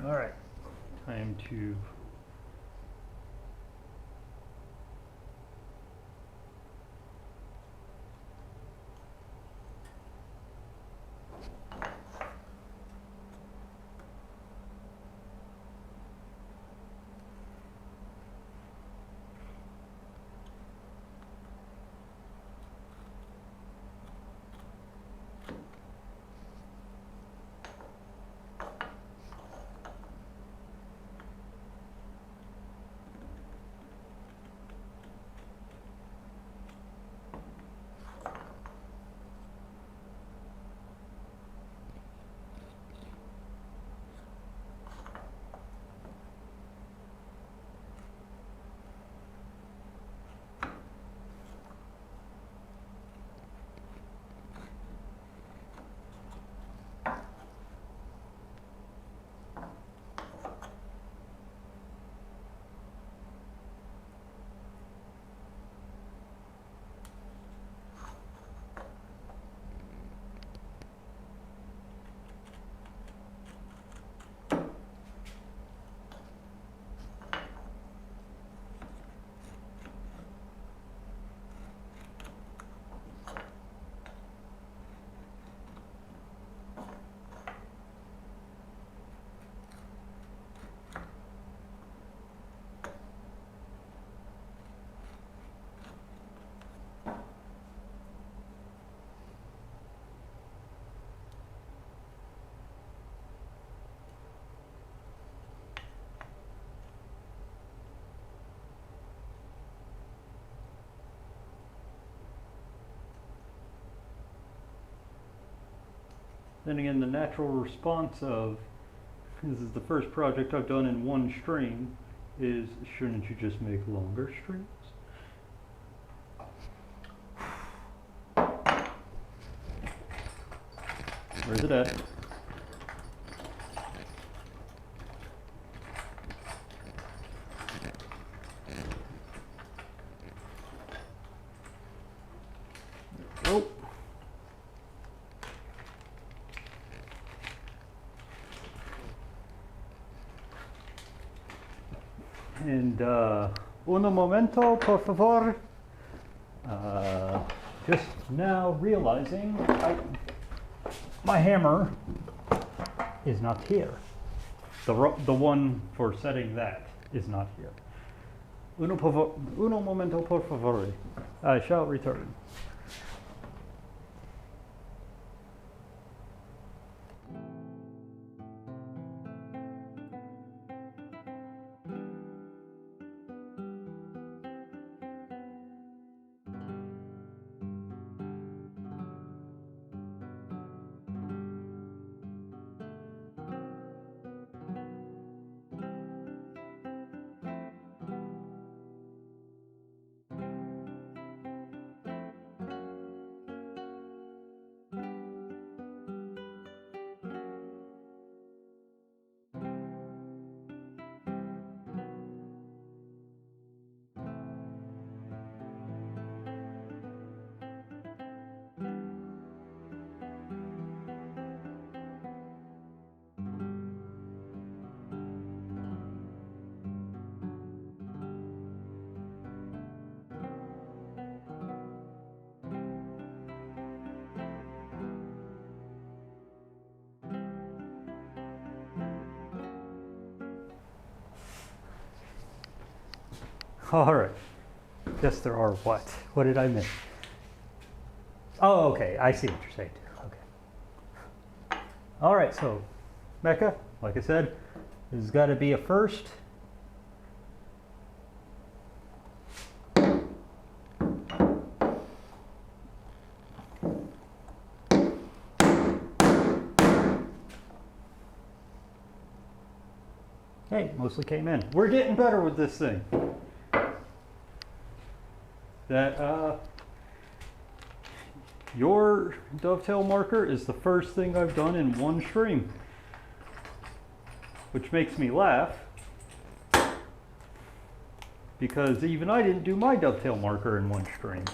All right, time to Then again, the natural response of, this is the first project I've done in one stream, is shouldn't you just make longer streams? Where's it at? Oh. And uno momento, por favor. Just now realizing my hammer is not here. The one for setting that is not here. Uno momento, por favor. I shall return. All right. Yes, there are what? What did I miss? Oh, okay. I see what you're saying. Okay. All right. So, Mecha, like I said, this has got to be a first. Hey, mostly came in. We're getting better with this thing. That your dovetail marker is the first thing I've done in one stream, which makes me laugh because even I didn't do my dovetail marker in one stream.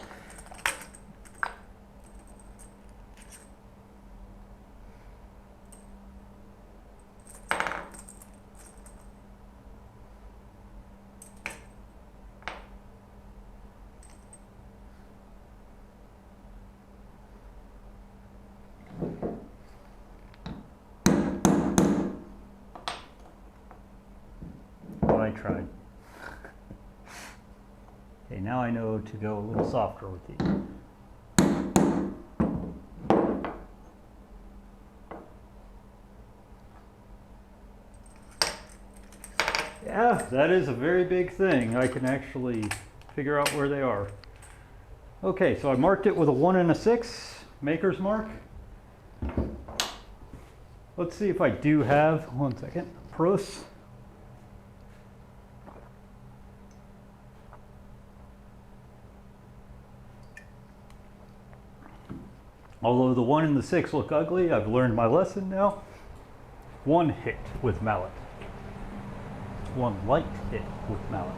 I tried. Okay, now I know to go a little softer with these. Yeah, that is a very big thing. I can actually figure out where they are. Okay, so I marked it with a 1 and a 6, maker's mark. Let's see if I do have, 1 second, pros. Although the 1 and the 6 look ugly, I've learned my lesson now. 1 hit with mallet. 1 light hit with mallet.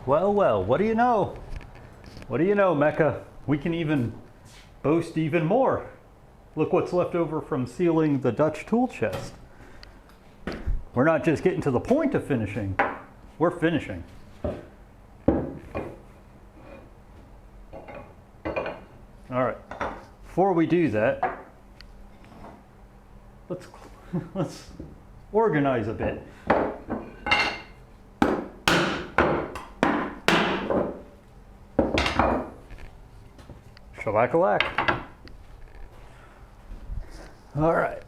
Well, well, what do you know? What do you know, Mecha? We can even boast even more. Look what's left over from sealing the Dutch tool chest. We're not just getting to the point of finishing, we're finishing. All right, before we do that, let's organize a bit. Shallakalak. All right.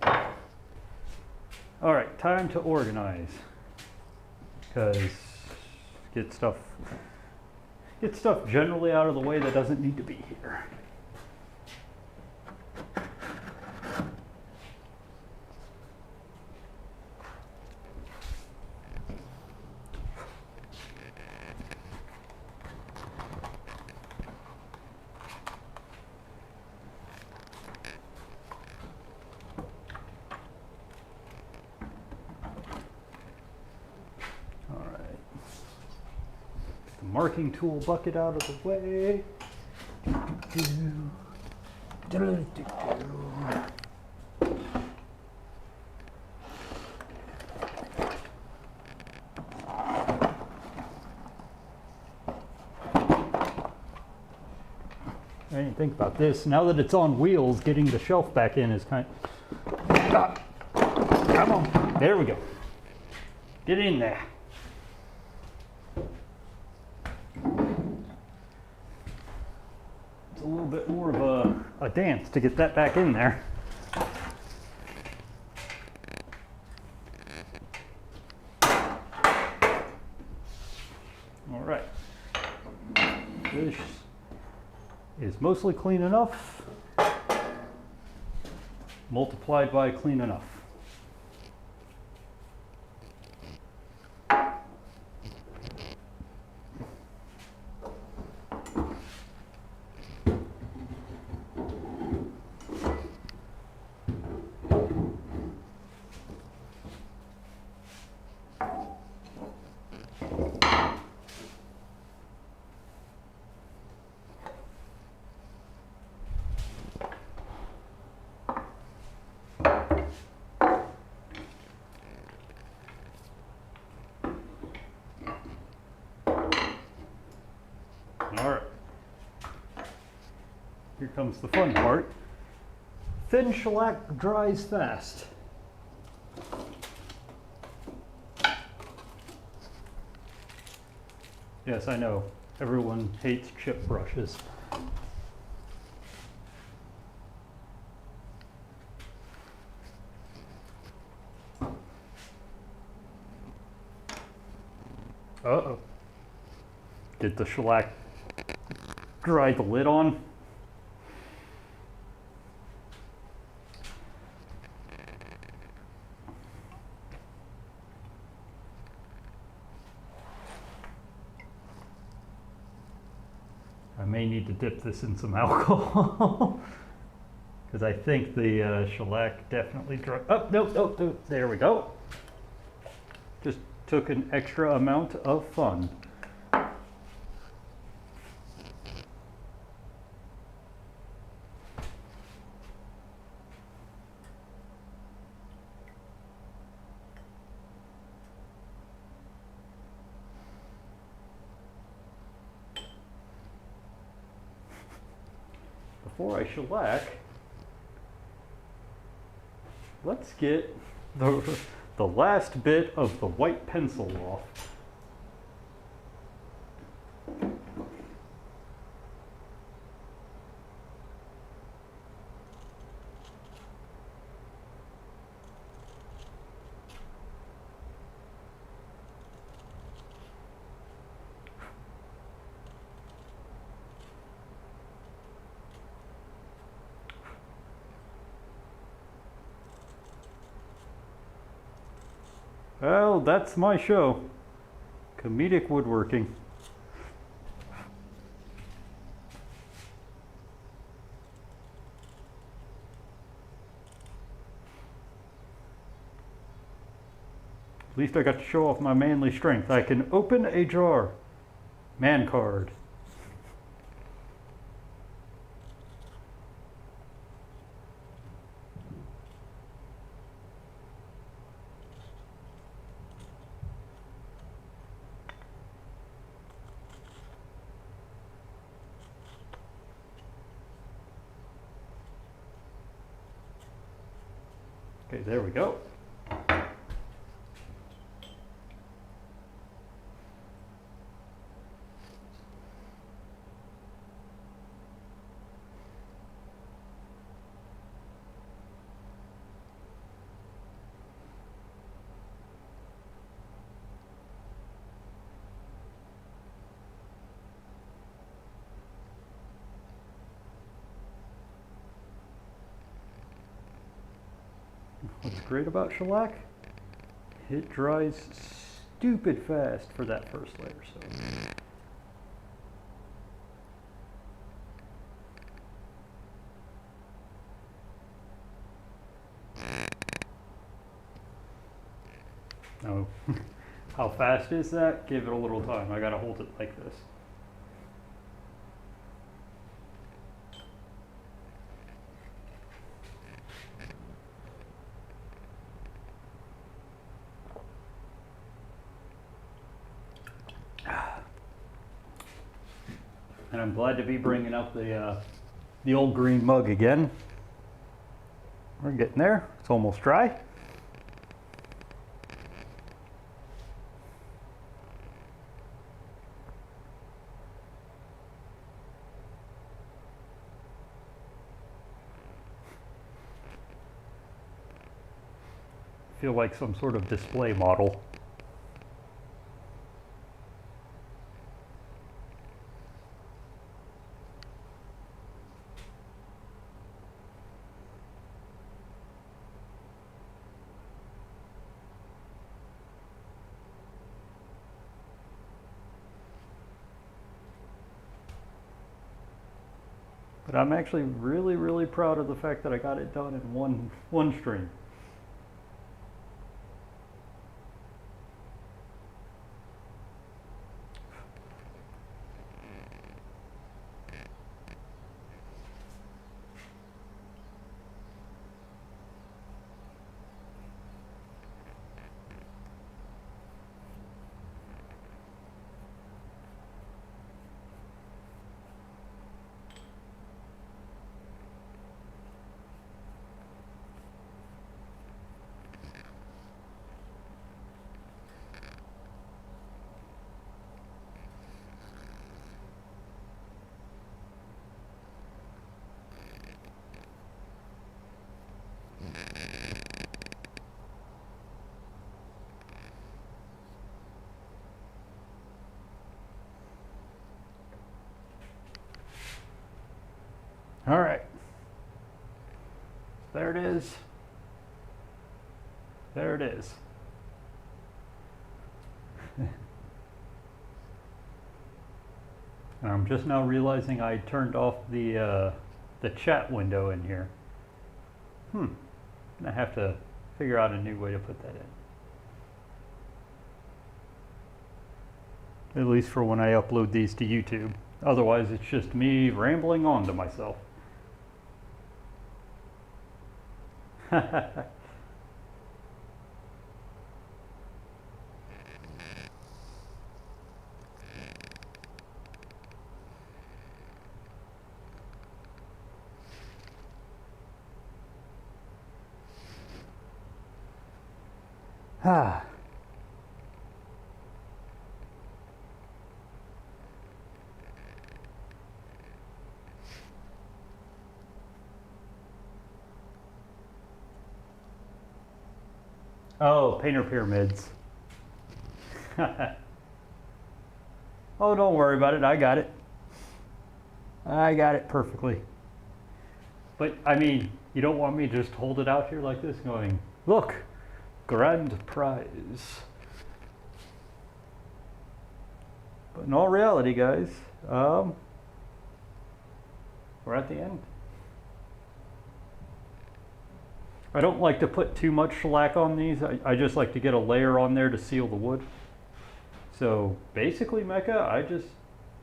All right, time to organize. Because get stuff generally out of the way that doesn't need to be here. Marking tool bucket out of the way. I didn't think about this. Now that it's on wheels, getting the shelf back in is kind of... Come on. There we go. Get in there. It's a little bit more of a dance to get that back in there. All right. This is mostly clean enough, multiplied by clean enough. All right, here comes the fun part. Thin shellac dries fast. Yes, I know, everyone hates chip brushes. Uh-oh. Did the shellac dry the lid on? I may need to dip this in some alcohol because I think the shellac definitely dried. Oh, no, there we go. Just took an extra amount of fun. Before I shellac, let's get the last bit of the white pencil off. Well, that's my show. Comedic woodworking. At least I got to show off my manly strength. I can open a drawer. Man card. Okay, there we go. What's great about shellac? It dries stupid fast for that first layer. So. Oh, how fast is that? Give it a little time. I gotta hold it like this. And I'm glad to be bringing up the old green mug again. We're getting there. It's almost dry. Feel like some sort of display model. But I'm actually really, really proud of the fact that I got it done in one stream. All right. There it is. There it is. And I'm just now realizing I turned off the chat window in here. I have to figure out a new way to put that in. At least for when I upload these to YouTube. Otherwise, it's just me rambling on to myself. Ah. Oh, painter pyramids. Oh, don't worry about it. I got it. I got it perfectly. But, I mean, you don't want me to just hold it out here like this going, look, grand prize. But in all reality, guys, we're at the end. I don't like to put too much shellac on these. I just like to get a layer on there to seal the wood. So basically, Mecha, I just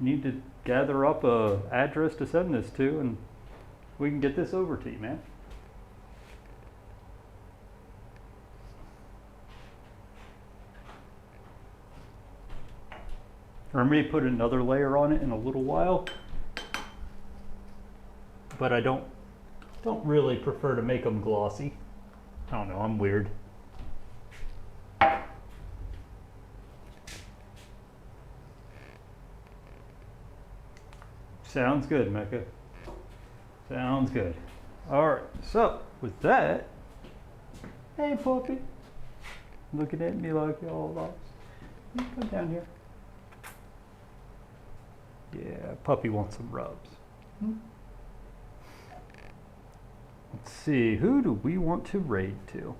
need to gather up a address to send this to, and we can get this over to you, man. I may put another layer on it in a little while, but I don't really prefer to make them glossy. I don't know, I'm weird. Sounds good, Mecha. Sounds good. All right, so with that, hey puppy, looking at me like y'all lost. Come down here. Yeah, puppy wants some rubs. Let's see, who do we want to raid to?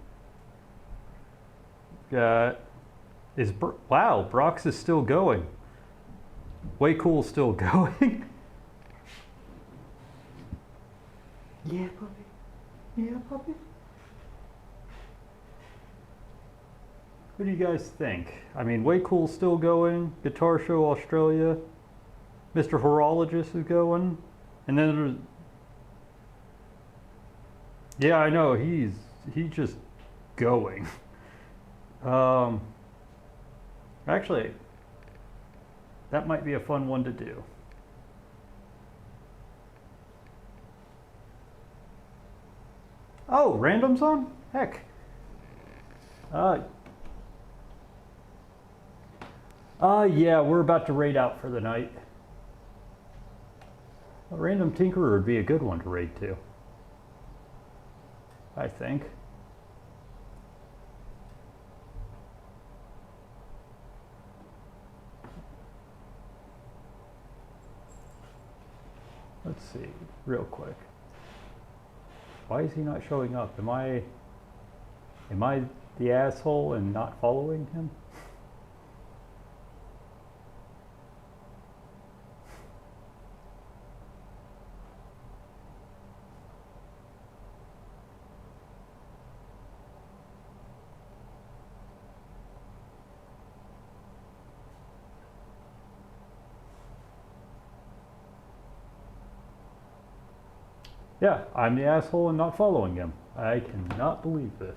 Wow, Brox is still going. Way Cool still going. Yeah, puppy. Yeah, puppy. What do you guys think? I mean, Way Cool's still going. Guitar Show Australia. Mr. Horologist is going. And then there's... Yeah, I know, he's just going. Actually, that might be a fun one to do. Oh, random's on? Heck. Yeah, we're about to raid out for the night. A random Tinkerer would be a good one to raid to, I think. Let's see, real quick. Why is he not showing up? Am I the asshole and not following him? Yeah, I'm the asshole and not following him. I cannot believe this.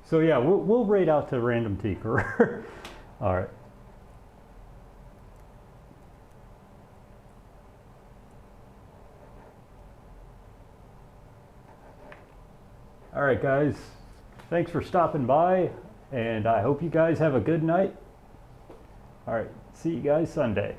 So yeah, we'll raid out to random Tinkerer. All right. All right, guys. Thanks for stopping by, and I hope you guys have a good night. All right, see you guys Sunday.